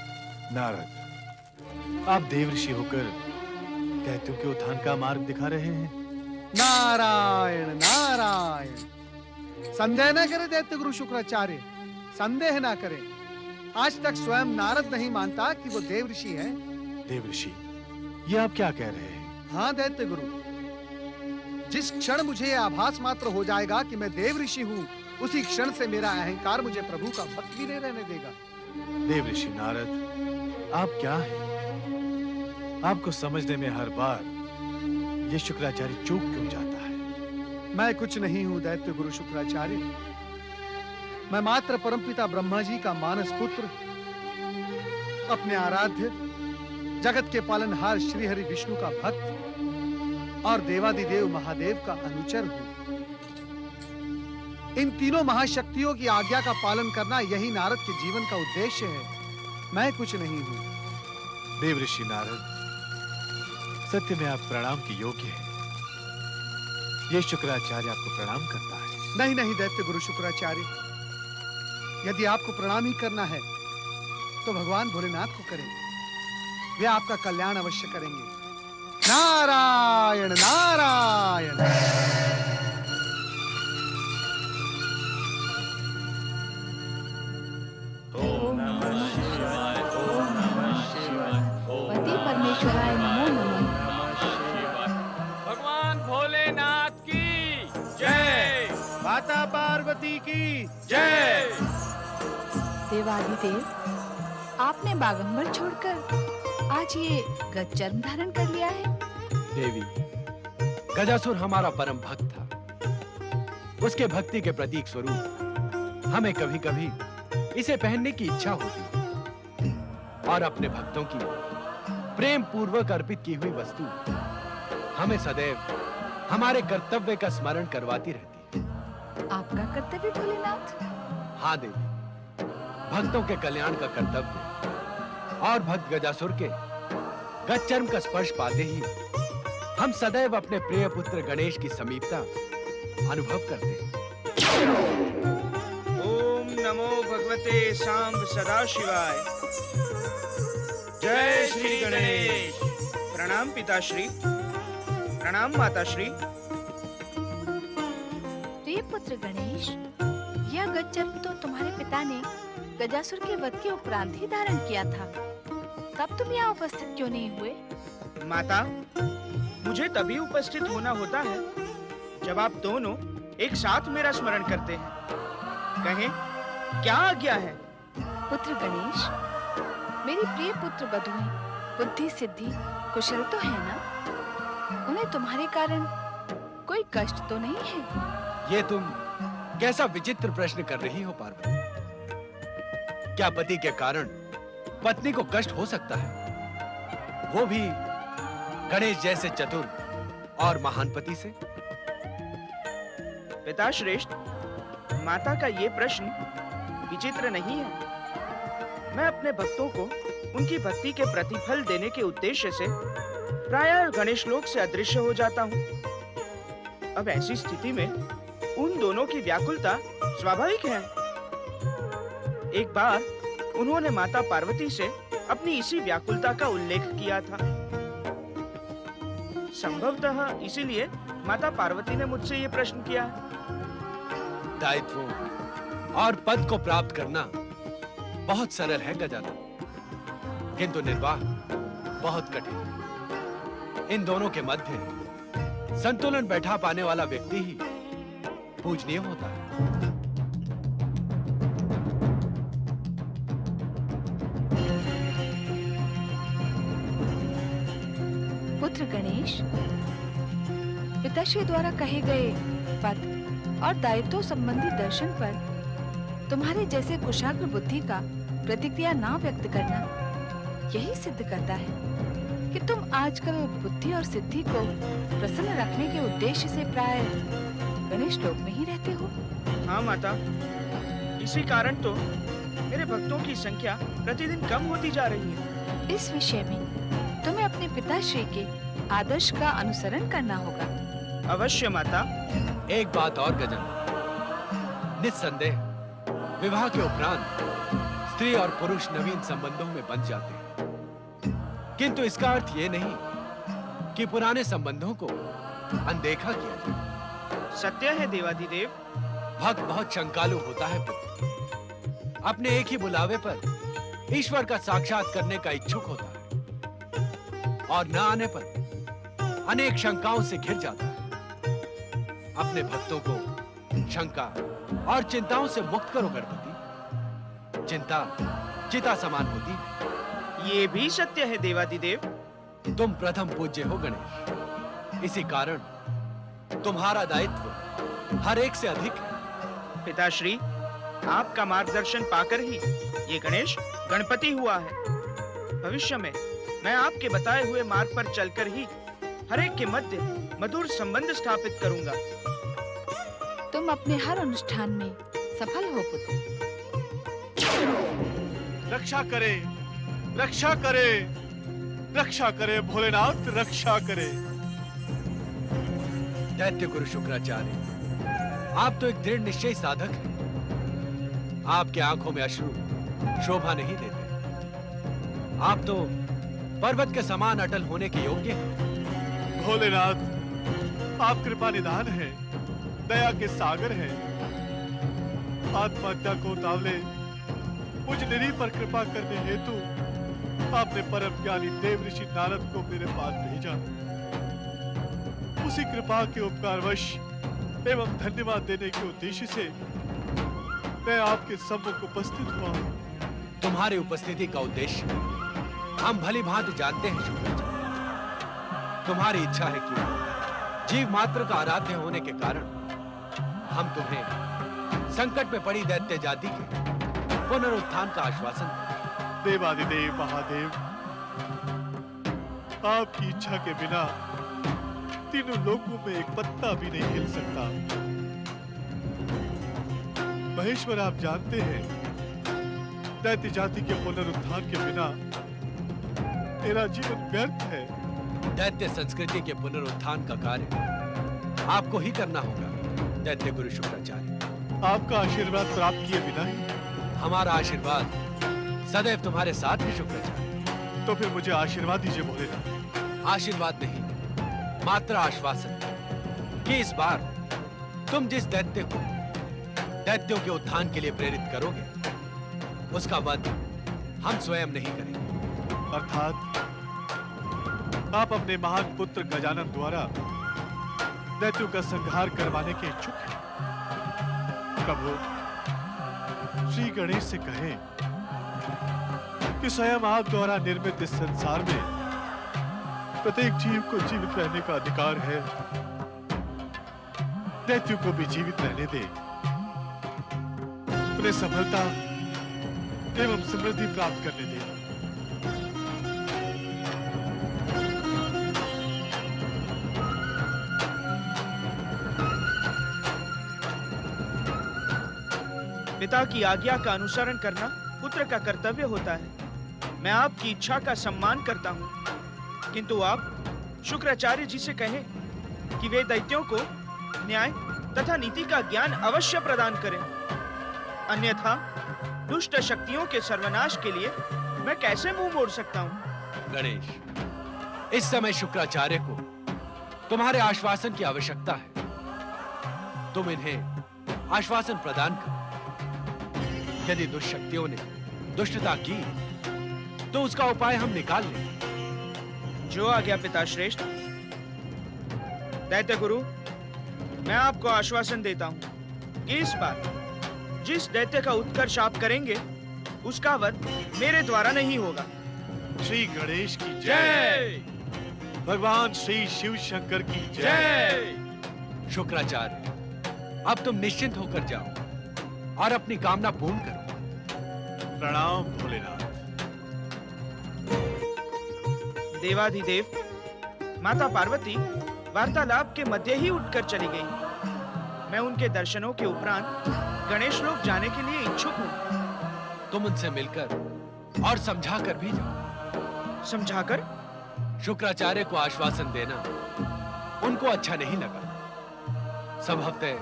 नारद, आप देव ऋषि होकर दैत्यों के उत्थान का मार्ग दिखा रहे हैं। नारायण नारायण। संदेह न करे दैत्य गुरु शुक्राचार्य, संदेह ना करें। आज तक स्वयं नारद नहीं मानता कि वो देव ऋषि है। देव ऋषि, ये आप क्या कह रहे हैं? हाँ दैत्य गुरु, जिस क्षण मुझे यह आभास मात्र हो जाएगा कि मैं देव ऋषि हूँ, उसी क्षण से मेरा अहंकार मुझे प्रभु का भक्त भी नहीं रहने देगा। देव ऋषि नारद, आप क्या हैं? आपको समझने में हर बार ये शुक्राचार्य चूक क्यों जाता है? मैं कुछ नहीं हूँ दैत्य गुरु शुक्राचार्य। मैं मात्र परमपिता ब्रह्मा जी का मानस पुत्र, अपने आराध्य जगत के पालनहार श्री हरि विष्णु का भक्त और देवादिदेव महादेव का अनुचर हूँ। इन तीनों महाशक्तियों की आज्ञा का पालन करना यही नारद के जीवन का उद्देश्य है। मैं कुछ नहीं हूँ। देव ऋषि नारद, सत्य में आप प्रणाम के योग्य हैं। ये शुक्राचार्य आपको प्रणाम करता है। नहीं नहीं दैत्य गुरु शुक्राचार्य, यदि आपको प्रणाम ही करना है तो भगवान भोलेनाथ को करें। वे आपका कल्याण अवश्य करेंगे। नारायण नारायण। ओम नमः शिवाय, ओम नमः शिवाय, ओम पति परमेश्वराय नमो नमः। भगवान भोलेनाथ की जय, माता पार्वती की जय। देवादिदेव, आपने बागंबर छोड़कर आज ये गजचर्म धारण कर लिया है। देवी, गजासुर हमारा परम भक्त था। उसके भक्ति के प्रतीक स्वरूप हमें कभी कभी इसे पहनने की इच्छा होती और अपने भक्तों की प्रेम पूर्वक अर्पित की हुई वस्तु हमें सदैव हमारे कर्तव्य का स्मरण करवाती रहती है। आपका कर्तव्य भोलेनाथ? हाँ देवी, भक्तों के कल्याण का कर्तव्य और भक्त गजासुर के गजचर्म का स्पर्श पाते ही हम सदैव अपने प्रिय पुत्र गणेश की समीपता अनुभव करते हैं। ओम नमो भगवते सांब सदाशिवाय। जय श्री गणेश। प्रणाम पिताश्री, प्रणाम माताश्री। प्रिय पुत्र गणेश, यह गजचर्म तो तुम्हारे पिता ने गजासुर के वध के उपरांत ही धारण किया था। तब तुम यहाँ उपस्थित क्यों नहीं हुए? माता, मुझे तभी उपस्थित होना होता है जब आप दोनों एक साथ मेरा स्मरण करते हैं। कहें, क्या आज्ञा है? पुत्र गणेश, मेरी प्रिय पुत्र बधुएं बुद्धि सिद्धि कुशल तो है ना? उन्हें तुम्हारे कारण कोई कष्ट तो नहीं है? ये तुम कैसा विचित्र प्रश्न कर रही हो पार्वती? क्या पति के कारण पत्नी को कष्ट हो सकता है? वो भी गणेश जैसे चतुर और महान पति से? पिता श्रेष्ठ, माता का ये प्रश्न विचित्र नहीं है। मैं अपने भक्तों को उनकी भक्ति के प्रतिफल देने के उद्देश्य से प्रायः गणेश लोक से अदृश्य हो जाता हूँ। अब ऐसी स्थिति में उन दोनों की व्याकुलता स्वाभाविक है। एक बार उन्होंने माता पार्वती से अपनी इसी व्याकुलता का उल्लेख किया था। संभवतः इसीलिए माता पार्वती ने मुझसे ये प्रश्न किया है। दायित्व और पद को प्राप्त करना बहुत सरल है गजानन, किंतु निर्वाह बहुत कठिन। इन दोनों के मध्य संतुलन बैठा पाने वाला व्यक्ति ही पूजनीय होता है। पुत्र गणेश, पिताश्री द्वारा कहे गए पद और दायित्व संबंधी दर्शन पर तुम्हारे जैसे कुशाग्र बुद्धि का प्रतिक्रिया ना व्यक्त करना यही सिद्ध करता है कि तुम आजकल बुद्धि और सिद्धि को प्रसन्न रखने के उद्देश्य से प्राय गणेश लोक में ही रहते हो। हाँ माता, इसी कारण तो मेरे भक्तों की संख्या प्रतिदिन कम होती जा रही है। इस विषय में तुम्हें अपने पिताश्री के आदर्श का अनुसरण करना होगा। अवश्य माता। एक बात और गजानन, निस्संदेह विवाह के उपरांत स्त्री और पुरुष नवीन संबंधों में बंध जाते हैं, किंतु इसका अर्थ ये नहीं कि पुराने संबंधों को अनदेखा किया जाए। सत्य है देवाधिदेव। भक्त बहुत शंकालु होता है पुत्र। अपने एक ही बुलावे पर ईश्वर का साक्षात करने का इच्छुक होता है और न आने पर अनेक शंकाओं से घिर जाता है। अपने भक्तों को शंका और चिंताओं से मुक्त करो गणपति। चिंता चिता समान होती। ये भी सत्य है देवाधिदेव। तुम प्रथम पूज्य हो गणेश, इसी कारण तुम्हारा दायित्व हर एक से अधिक है। पिताश्री, आपका मार्गदर्शन पाकर ही ये गणेश गणपति हुआ है। भविष्य में मैं आपके बताए हुए मार्ग पर चलकर ही हर एक के मध्य मधुर संबंध स्थापित करूंगा। तुम अपने हर अनुष्ठान में सफल हो पुत्र। रक्षा करे, रक्षा करे, रक्षा करे भोलेनाथ, रक्षा करे। दैत्य गुरु शुक्राचार्य, आप तो एक दृढ़ निश्चयी साधक हैं। आपके आंखों में अश्रु शोभा नहीं देते। आप तो पर्वत के समान अटल होने के योग्य हैं। भोलेनाथ, आप कृपा निधान है, दया के सागर है। आत्महत्या को तावले मुझ निरी पर कृपा करने हेतु आपने परम ज्ञानी देव ऋषि नारद को मेरे पास भेजा। उसी कृपा के उपकारवश एवं धन्यवाद देने के उद्देश्य से मैं आपके सम्मुख उपस्थित हुआ हूँ। तुम्हारी उपस्थिति का उद्देश्य हम भली भांति जानते हैं शुक्राचार्य। तुम्हारी इच्छा है कि जीव मात्र का आराध्य होने के कारण हम तुम्हें संकट में पड़ी दैत्य जाति के पुनरुत्थान का आश्वासन दें। देवाधिदेव महादेव, आपकी इच्छा के बिना तीनों लोकों में एक पत्ता भी नहीं हिल सकता। महेश्वर, आप जानते हैं दैत्य जाति के पुनरुत्थान के बिना मेरा जीवन व्यर्थ है। दैत्य संस्कृति के पुनरुत्थान का कार्य आपको ही करना होगा दैत्य गुरु शुक्राचार्य। आपका आशीर्वाद प्राप्त किए बिना ही। हमारा आशीर्वाद सदैव तुम्हारे साथ है शुक्राचार्य। तो फिर मुझे आशीर्वाद दीजिए भोलेनाथ। आशीर्वाद नहीं, मात्र आश्वासन कि इस बार तुम जिस दैत्य को दैत्यों के उत्थान के लिए प्रेरित करोगे, उसका वध हम स्वयं नहीं करेंगे। अर्थात आप अपने महान पुत्र गजानन द्वारा दैत्यों का संहार करवाने के इच्छुक हैं। प्रभु, श्री गणेश से कहें कि स्वयं आप द्वारा निर्मित इस संसार में प्रत्येक जीव को जीवित रहने का अधिकार है। दैत्यों को भी जीवित रहने दे, उन्हें सफलता एवं समृद्धि प्राप्त करने दे। पिता की आज्ञा का अनुसरण करना पुत्र का कर्तव्य होता है। मैं आपकी इच्छा का सम्मान करता हूँ, किंतु आप शुक्राचार्य जी से कहें कि वे दैत्यों को न्याय तथा नीति का ज्ञान अवश्य प्रदान करें। अन्यथा दुष्ट शक्तियों के सर्वनाश के लिए मैं कैसे मुंह मोड़ सकता हूँ? गणेश, इस समय शुक्राचार्य को तुम्हारे आश्वासन की आवश्यकता है। तुम इन्हें आश्वासन प्रदान करो। यदि दुष्ट शक्तियों ने दुष्टता की तो उसका उपाय हम निकाल लेंगे। जो आज्ञा पिता श्रेष्ठ। दैत्य गुरु, मैं आपको आश्वासन देता हूँ कि इस बार जिस दैत्य का उत्कर्ष आप करेंगे, उसका वध मेरे द्वारा नहीं होगा। श्री गणेश की जय। भगवान श्री शिव शंकर की जय। शुक्राचार्य, अब तुम निश्चिंत होकर जाओ और अपनी कामना पूर्ण करो। प्रणाम भोलेनाथ। देवाधिदेव, माता पार्वती वार्तालाप के मध्य ही उठकर चली गई। मैं उनके दर्शनों के उपरांत गणेश लोक जाने के लिए इच्छुक हूँ। तुम उनसे मिलकर और समझाकर भी जाओ। समझाकर? शुक्राचार्य को आश्वासन देना उनको अच्छा नहीं लगा। संभवतः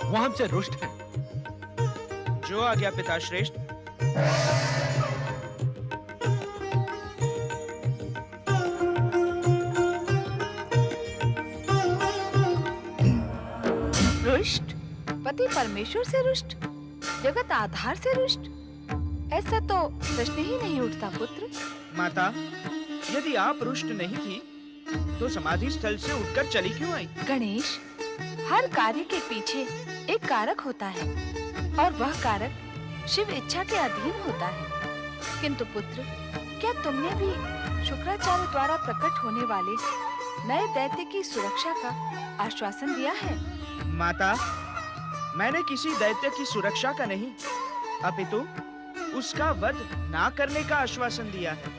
वो हमसे रुष्ट हैं। जो आज्ञा पिता श्रेष्ठ। रुष्ट? पति परमेश्वर से रुष्ट? जगत आधार से रुष्ट? ऐसा तो प्रश्न ही नहीं उठता पुत्र। माता, यदि आप रुष्ट नहीं थी तो समाधि स्थल से उठकर चली क्यों आई? गणेश, हर कार्य के पीछे एक कारक होता है और वह कारक शिव इच्छा के अधीन होता है। किंतु पुत्र, क्या तुमने भी शुक्राचार्य द्वारा प्रकट होने वाले नए दैत्य की सुरक्षा का आश्वासन दिया है? माता, मैंने किसी दैत्य की सुरक्षा का नहीं, अपितु उसका वध ना करने का आश्वासन दिया है,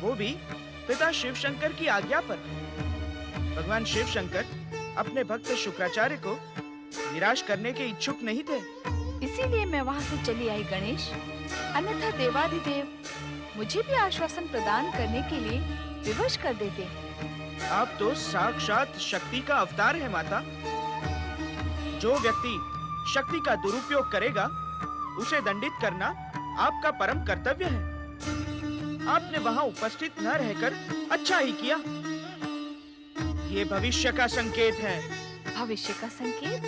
वो भी पिता शिव शंकर की आज्ञा पर। भगवान शिव शंकर अपने भक्त शुक्राचार्य को निराश करने के इच्छुक नहीं थे। इसीलिए मैं वहाँ से चली आई गणेश। अन्यथा देवाधिदेव मुझे भी आश्वासन प्रदान करने के लिए विवश कर देते। आप तो साक्षात शक्ति का अवतार है माता। जो व्यक्ति शक्ति का दुरुपयोग करेगा, उसे दंडित करना आपका परम कर्तव्य है। आपने वहाँ उपस्थित न रहकर अच्छा ही किया। ये भविष्य का संकेत है। भविष्य का संकेत?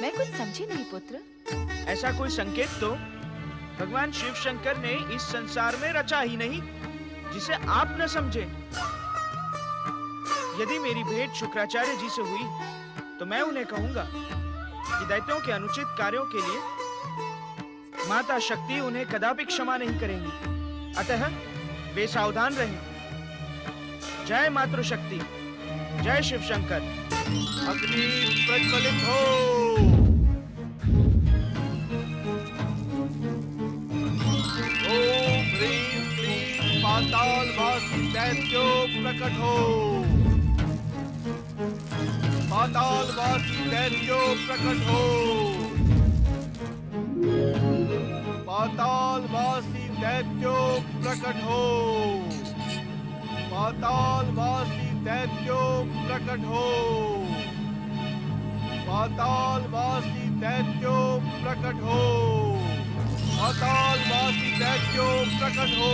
मैं कुछ समझी नहीं पुत्र। ऐसा कोई संकेत तो भगवान शिव शंकर ने इस संसार में रचा ही नहीं, जिसे आप न समझे। यदि मेरी भेंट शुक्राचार्य जी से हुई तो मैं उन्हें कहूंगा कि दैत्यों के अनुचित कार्यों के लिए माता शक्ति उन्हें कदापि क्षमा नहीं करेंगी। अतः वे सावधान रहें। जय मातृशक्ति, जय शिव शंकर। अग्नि प्रज्वलित हो। ओम ह्रीं क्लीं पातालवासी दैत्यो प्रकट हो। पातालवासी दैत्यो प्रकट हो। पातालवासी दैत्यो प्रकट हो। पातालवासी दैत्यो प्रकट हो। पातालवासी दैत्यो प्रकट हो। पातालवासी दैत्यो प्रकट हो।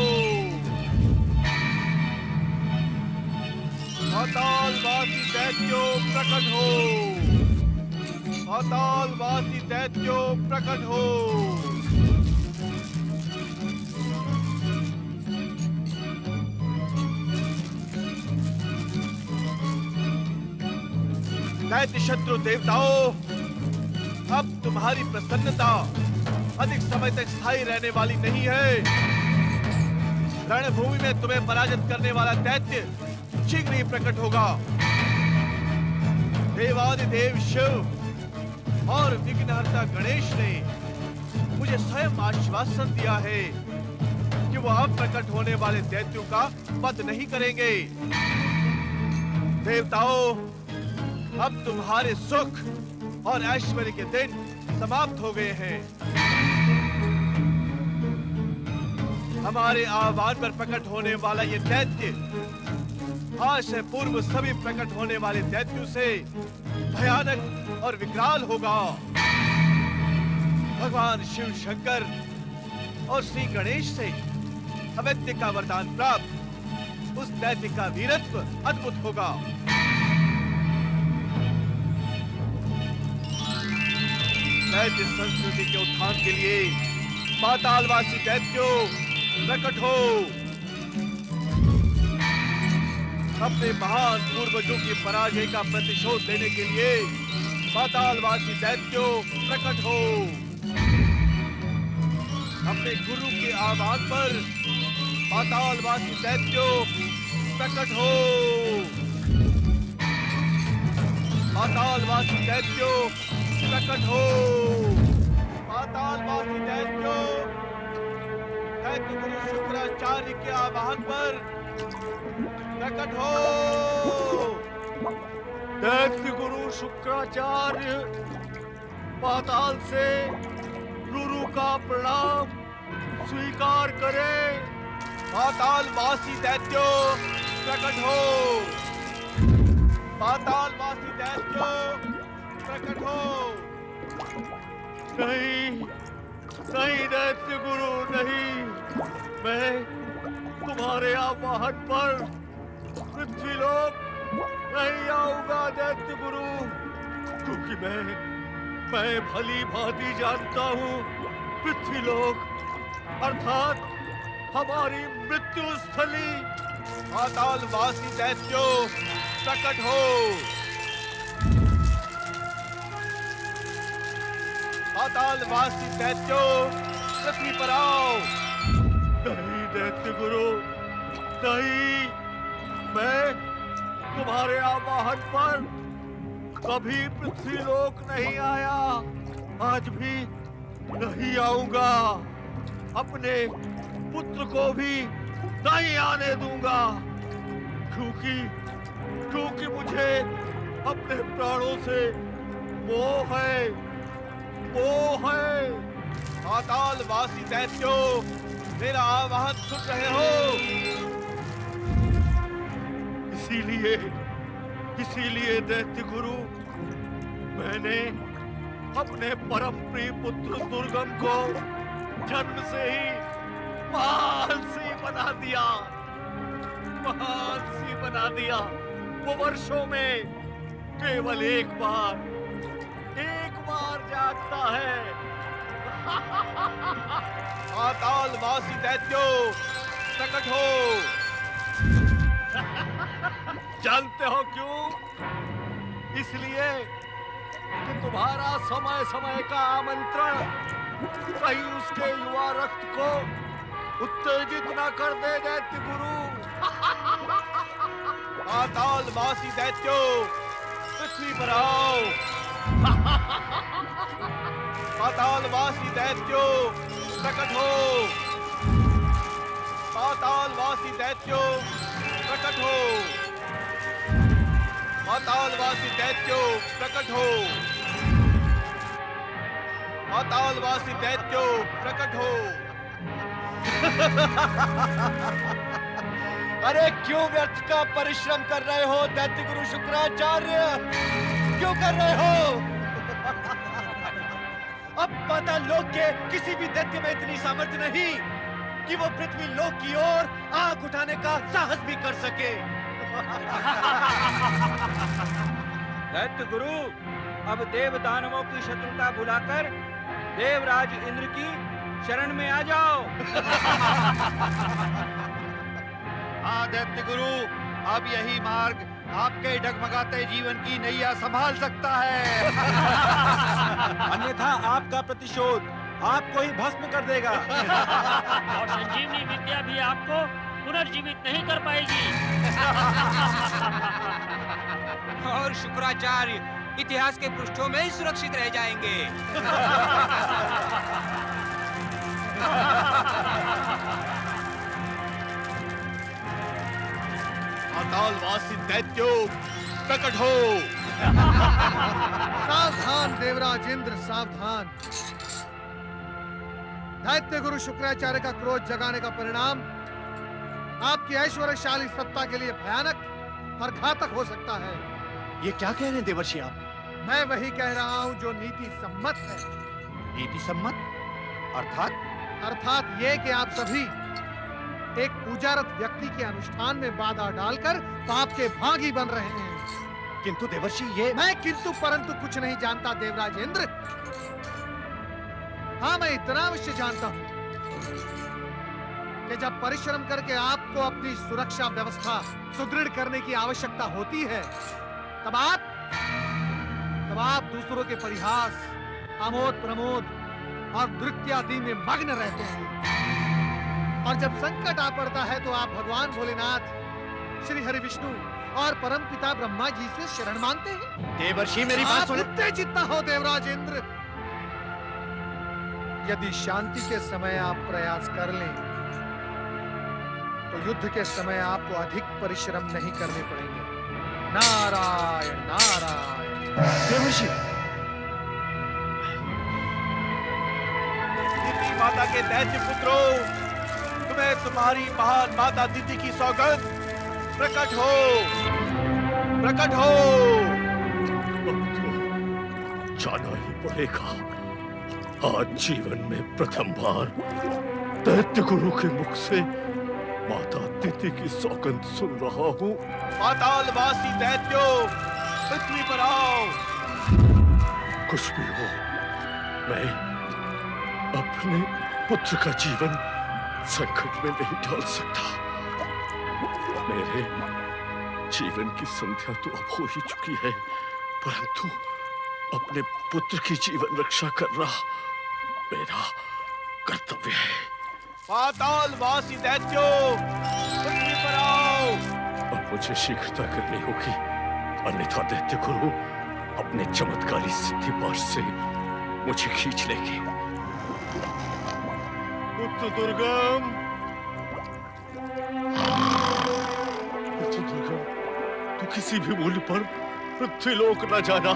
पातालवासी दैत्यो प्रकट हो। पातालवासी दैत्यो प्रकट हो। दैत्य शत्रु देवताओं, अब तुम्हारी प्रसन्नता अधिक समय तक स्थायी रहने वाली नहीं है। रणभूमि में तुम्हें पराजित करने वाला दैत्य शीघ्र ही प्रकट होगा। देवादिदेव शिव और विघ्नहर्ता गणेश ने मुझे स्वयं आश्वासन दिया है कि वो अब प्रकट होने वाले दैत्यों का वध नहीं करेंगे। देवताओं, अब तुम्हारे सुख और ऐश्वर्य के दिन समाप्त हो गए हैं। हमारे आह्वान पर प्रकट होने वाला ये दैत्य आज से पूर्व सभी प्रकट होने वाले दैत्यों से भयानक और विकराल होगा। भगवान शिव शंकर और श्री गणेश से अवैद्य का वरदान प्राप्त उस दैत्य का वीरत्व अद्भुत होगा। दैत्य संस्कृति के उत्थान के लिए पातालवासी दैत्यों प्रकट हो। अपने महान पूर्वजों की पराजय का प्रतिशोध लेने के लिए पातालवासी दैत्यों प्रकट हो। अपने गुरु के आह्वान पर पातालवासी दैत्यों प्रकट हो। पातालवासी दैत्यों प्रकट हो। पातालवासी दैत्यों दैत्य गुरु शुक्राचार्य के आह्वान पर प्रकट हो। दैत्य गुरु शुक्राचार्य पाताल से रुरु का प्रणाम स्वीकार करें। पातालवासी दैत्यों प्रकट हो। पातालवासी दैत्यों प्रकट हो। नहीं नहीं दैत्य गुरु नहीं, मैं तुम्हारे आवाहन पर पृथ्वीलोक नहीं आऊंगा दैत्य गुरु, क्योंकि मैं भली भांति जानता हूँ पृथ्वीलोक अर्थात हमारी मृत्यु स्थली। पातालवासी दैत्यों प्रकट हो। पातालवासी दैत्यों पृथ्वी पर आओ। नहीं दैत्य गुरु नहीं, मैं तुम्हारे आवाहन पर कभी पृथ्वीलोक नहीं आया, आज भी नहीं आऊंगा। अपने पुत्र को भी नहीं आने दूंगा, क्योंकि मुझे अपने प्राणों से मोह है। पातालवासी दैत्यों मेरा आवाहन सुन रहे हो, इसीलिए दैत्य गुरु मैंने अपने परम प्रिय पुत्र दुर्गम को जन्म से ही महानसी बना दिया। वो वर्षों में केवल एक बार जागता है। पातालवासी दैत्यों प्रकट हो। जानते हो क्यों? इसलिए कि तुम्हारा समय समय का आमंत्रण कहीं उसके युवा रक्त को उत्तेजित न कर दे दैत्य गुरु। पातालवासी दैत्यों पृथ्वी पर आओ। पातालवासी दैत्यों प्रकट हो। पातालवासी दैत्यों प्रकट हो। पातालवासी दैत्यों प्रकट हो। पातालवासी दैत्यों प्रकट हो। अरे क्यों व्यर्थ का परिश्रम कर रहे हो दैत्य गुरु शुक्राचार्य? क्यों कर रहे हो? पाताल लोक के किसी भी दैत्य में इतनी सामर्थ्य नहीं कि वो पृथ्वी लोक की ओर आंख उठाने का साहस भी कर सके। दैत्य गुरु, अब देव दानवों की शत्रुता भुलाकर देवराज इंद्र की शरण में आ जाओ। हाँ दैत्य गुरु, अब यही मार्ग आपके डगमगाते जीवन की नैया संभाल सकता है। अन्यथा आपका प्रतिशोध आपको ही भस्म कर देगा। और संजीवनी विद्या भी आपको पुनर्जीवित नहीं कर पाएगी। और शुक्राचार्य इतिहास के पृष्ठों में ही सुरक्षित रह जाएंगे। पातालवासी दैत्यो, प्रकट हो। सावधान देवराज इंद्र, सावधान। दैत्य गुरु शुक्राचार्य का क्रोध जगाने का परिणाम आपकी ऐश्वर्यशाली सत्ता के लिए भयानक और घातक हो सकता है। ये क्या कह रहे हैं देवर्षि आप? मैं वही कह रहा हूं जो नीति सम्मत है। नीति सम्मत अर्थात ये कि आप सभी एक पूजारत व्यक्ति के अनुष्ठान में बाधा डालकर पाप के भागी बन रहे हैं। किंतु देवर्षि ये मैं किंतु परंतु कुछ नहीं जानता देवराज इंद्र। हाँ, मैं इतना अवश्य जानता हूं कि जब परिश्रम करके आपको अपनी सुरक्षा व्यवस्था सुदृढ़ करने की आवश्यकता होती है, तब आप दूसरों के परिहास, आमोद प्रमोद और नृत्य आदि में मग्न रहते हैं। और जब संकट आ पड़ता है तो आप भगवान भोलेनाथ, श्री हरि विष्णु और परम पिता ब्रह्मा जी से शरण मांगते हैं। देवर्षि मेरी बात सुनो। उत्तेजित न हो देवराज इंद्र। यदि शांति के समय आप प्रयास कर लें तो युद्ध के समय आपको अधिक परिश्रम नहीं करने पड़ेंगे। नारायण नारायण। देवर्षि, दिति माता के दैत्य पुत्रों, तुम्हें तुम्हारी महान माता दिति की सौगंध, प्रकट हो, प्रकट हो। अब तो जाना ही पड़ेगा। आज जीवन में प्रथम बार दैत्य गुरु के मुख से माता दिति की सौगंध सुन रहा हूँ। पातालवासी दैत्यों, पृथ्वी पर आओ। कुछ भी हो, मैं अपने पुत्र का जीवन संकट में नहीं डाल सकता। मेरे जीवन की संध्या तो अब हो ही चुकी है, परंतु अपने पुत्र की जीवन रक्षा करना मेरा कर्तव्य है। पातालवासी दैत्यों, पृथ्वी पर आओ। अब मुझे शीघ्रता करनी होगी, अन्यथा दैत्य गुरु अपने चमत्कारी सिद्धि पाश से मुझे खींच लेंगे। पुत्र दुर्गम, तू किसी भी मूल्य पर पृथ्वीलोक न जाना।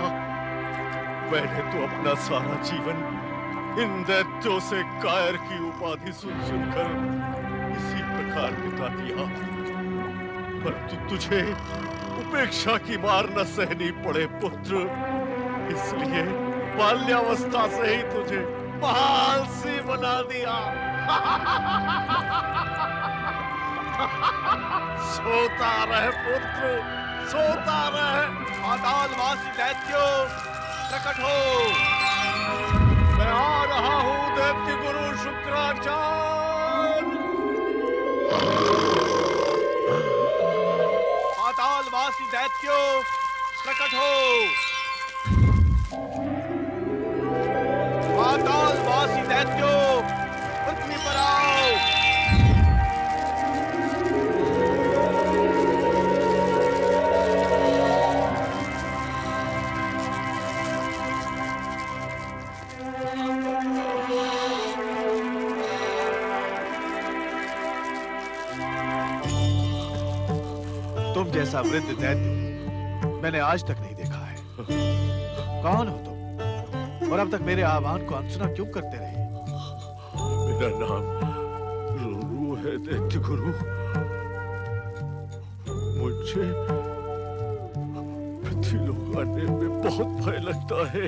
मैंने तो अपना सारा जीवन इन दैत्यों से कायर की उपाधि सुनकर इसी प्रकार बिता दिया, परंतु तुझे उपेक्षा की मार न सहनी पड़े पुत्र, इसलिए बाल्यावस्था से ही तुझे महान सी बना दिया। सोता रहे पुत्र, सोता रहे। पातालवासी दैत्यों, प्रकट हो। मैं आ रहा हूँ दैत्य गुरु शुक्राचार्य। पातालवासी दैत्यों, प्रकट हो। पातालवासी दैत्यों, पृथ्वी पर आओ। तुम जैसा वृद्ध दैत्य मैंने आज तक नहीं देखा है। कौन हो तुम और अब तक मेरे आह्वान को अनसुना क्यों करते रहे? मेरा नाम रोरू है दैत्य गुरु। मुझे पृथ्वीलोक आने में बहुत भय लगता है।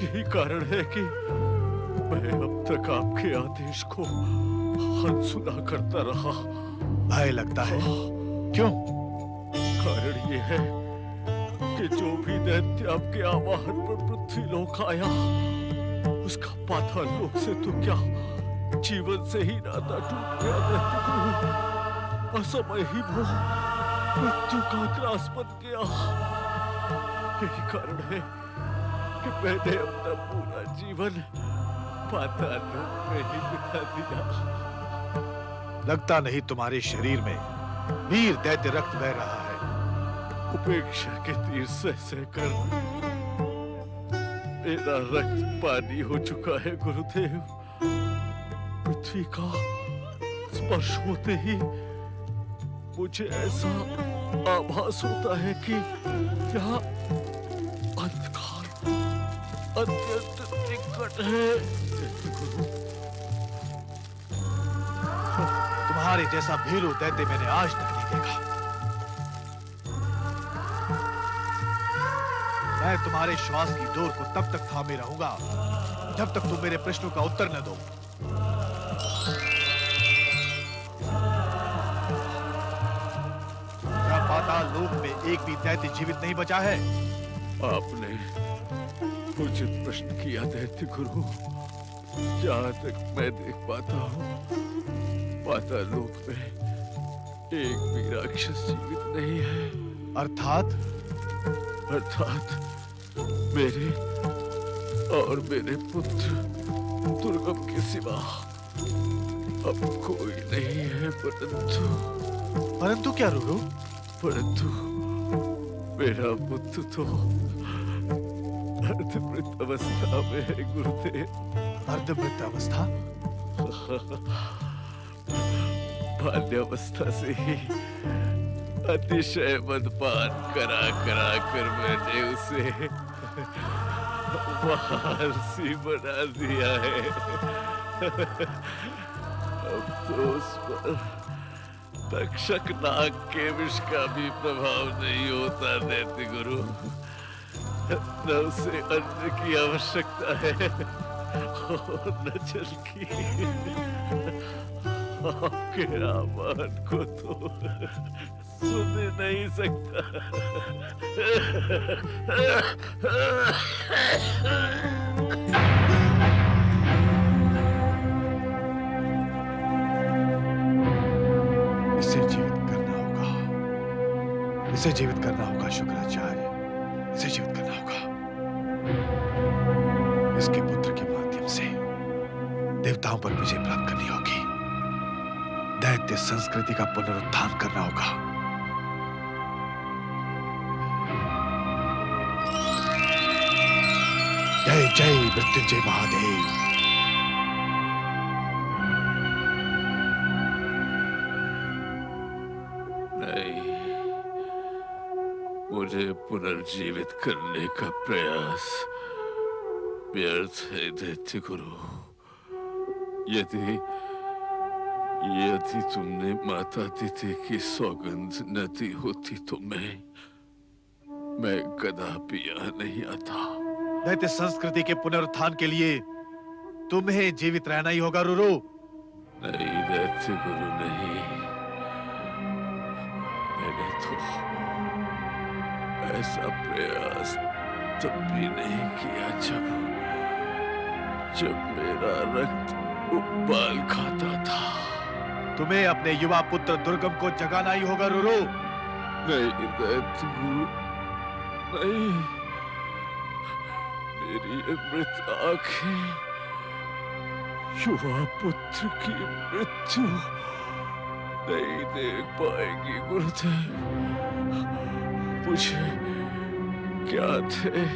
ये यही कारण है कि मैं अब तक आपके आदेश को अनसुना करता रहा। भय लगता है, क्यों? कारण ये है कि जो भी दैत्य आपके आवाहन पर पृथ्वी लोक आया, उसका पाताल लोक से तो क्या जीवन से ही नाता टूट गया। दैत्य गुरु असमय ही वो मृत्यु का ग्रास बन गया। यही कारण है कि मैंने अपना पूरा जीवन पाताल लोक में ही बिता दिया। लगता नहीं तुम्हारे शरीर में वीर दैत्य रक्त बह रहा है। उपेक्षा के तीर सह कर मेरा रक्त पानी हो चुका है गुरुदेव। पृथ्वी का स्पर्श होते ही मुझे ऐसा आभास होता है कि यहाँ अंधकार अत्यंत निकट है। गुरु, तुम्हारे जैसा भीरू दैत्य मैंने आज तक नहीं देखा। मैं तुम्हारे श्वास की डोर को तब तक थामे रहूंगा जब तक तुम मेरे प्रश्नों का उत्तर न दो। क्या पाताल लोक में एक भी दैत्य जीवित नहीं बचा है? आपने मुझे प्रश्न किया दैत्य गुरु। जहां तक मैं देख पाता हूँ, पाताल लोक में एक भी राक्षस जीवित नहीं है। अर्थात मेरे और मेरे पुत्र दुर्गम के सिवा अब कोई नहीं है। परंतु क्या रुरु? परंतु मेरा पुत्र तो अर्धमृत अवस्था में है गुरुदेव। अर्धमृत अवस्था? बाल्यावस्था से ही अतिशय मदपान करा कर मैंने उसे महारसी बना दिया है। अब तो उस पर तक्षक नाग के विष का भी प्रभाव नहीं होता दैत्य गुरु। न उसे अन्न की आवश्यकता है और न जल की। आपके आह्वान को तो सुन नहीं सकता। इसे जीवित करना होगा, इसे जीवित करना होगा शुक्राचार्य, इसे जीवित करना होगा। इसके पुत्र के माध्यम से देवताओं पर विजय प्राप्त करनी होगी। दैत्य संस्कृति का पुनरुत्थान करना होगा। जय जय मृत्युंजय महादेव। नहीं, मुझे पुनर्जीवित करने का प्रयास व्यर्थ है दैत्य गुरु। यदि तुमने माता तिथि की सौगंध न दी होती तो मैं कदापि यहाँ नहीं आता। दैत्य संस्कृति के पुनरुत्थान के लिए तुम्हें जीवित रहना ही होगा रुरु। नहीं दैत्य गुरु नहीं, मैंने तो ऐसा प्रयास तब भी नहीं किया जब मेरा रक्त उबाल खाता था। तुम्हें अपने युवा पुत्र दुर्गम को जगाना ही होगा रुरु। नहीं दैत्य गुरु नहीं, मेरी अमृत आंखें युवा पुत्र की मृत्यु नहीं देख पाएगी गुरुदेव। मुझे ज्ञात है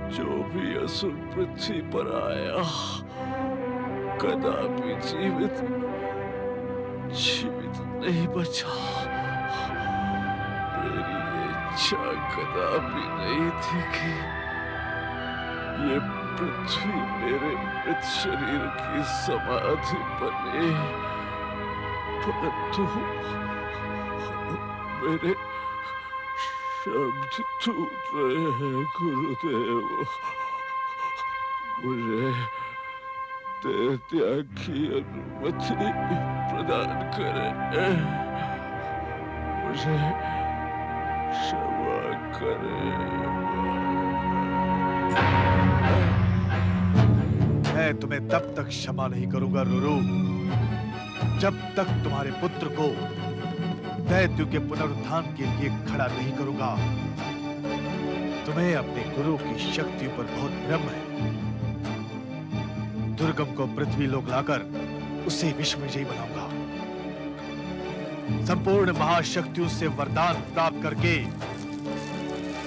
जो भी असुर पृथ्वी पर आया कदापि जीवित नहीं बचा। मेरी इच्छा कदापि नहीं थी कि ये पृथ्वी मेरे मृत शरीर की समाधि बने, परंतु मेरे शब्द टूट रहे हैं गुरुदेव। मुझे देह त्याग की अनुमति प्रदान करें। मुझे क्षमा करें। मैं तुम्हें तब तक क्षमा नहीं करूंगा रुरु, जब तक तुम्हारे पुत्र को दैत्यों के पुनरुत्थान के लिए खड़ा नहीं करूंगा। तुम्हें अपने गुरु की शक्तियों पर बहुत भ्रम है। दुर्गम को पृथ्वी लोक लाकर उसे विश्व विजयी बनाऊंगा। संपूर्ण महाशक्तियों से वरदान प्राप्त करके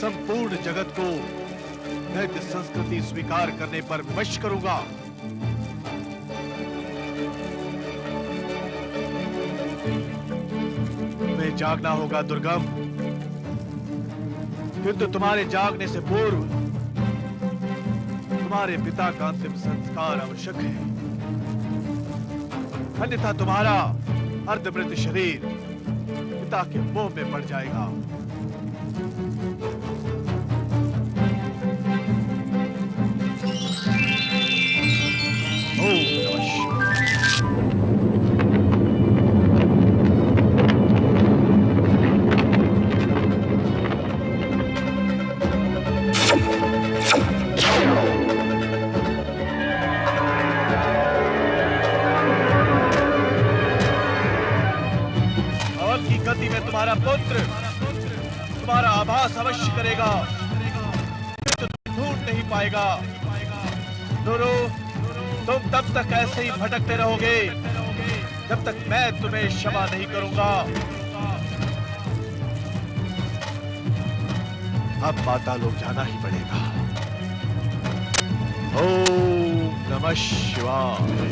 संपूर्ण जगत को दैत्य संस्कृति स्वीकार करने पर विवश करूंगा। तुम्हें जागना होगा दुर्गम, किंतु तुम्हारे जागने से पूर्व तुम्हारे पिता का अंतिम संस्कार आवश्यक है, अन्यथा तुम्हारा अर्धमृत शरीर पिता के मोह में पड़ जाएगा। ओम नमः शिवाय। हवन की गति में तुम्हारा पुत्र तुम्हारा आभास अवश्य करेगा, तो ढूंढ नहीं पाएगा। दोरो, तुम तब तक ऐसे ही भटकते रहोगे जब तक मैं तुम्हें क्षमा नहीं करूंगा। अब माता लोग जाना ही पड़ेगा। ओम नमः शिवाय।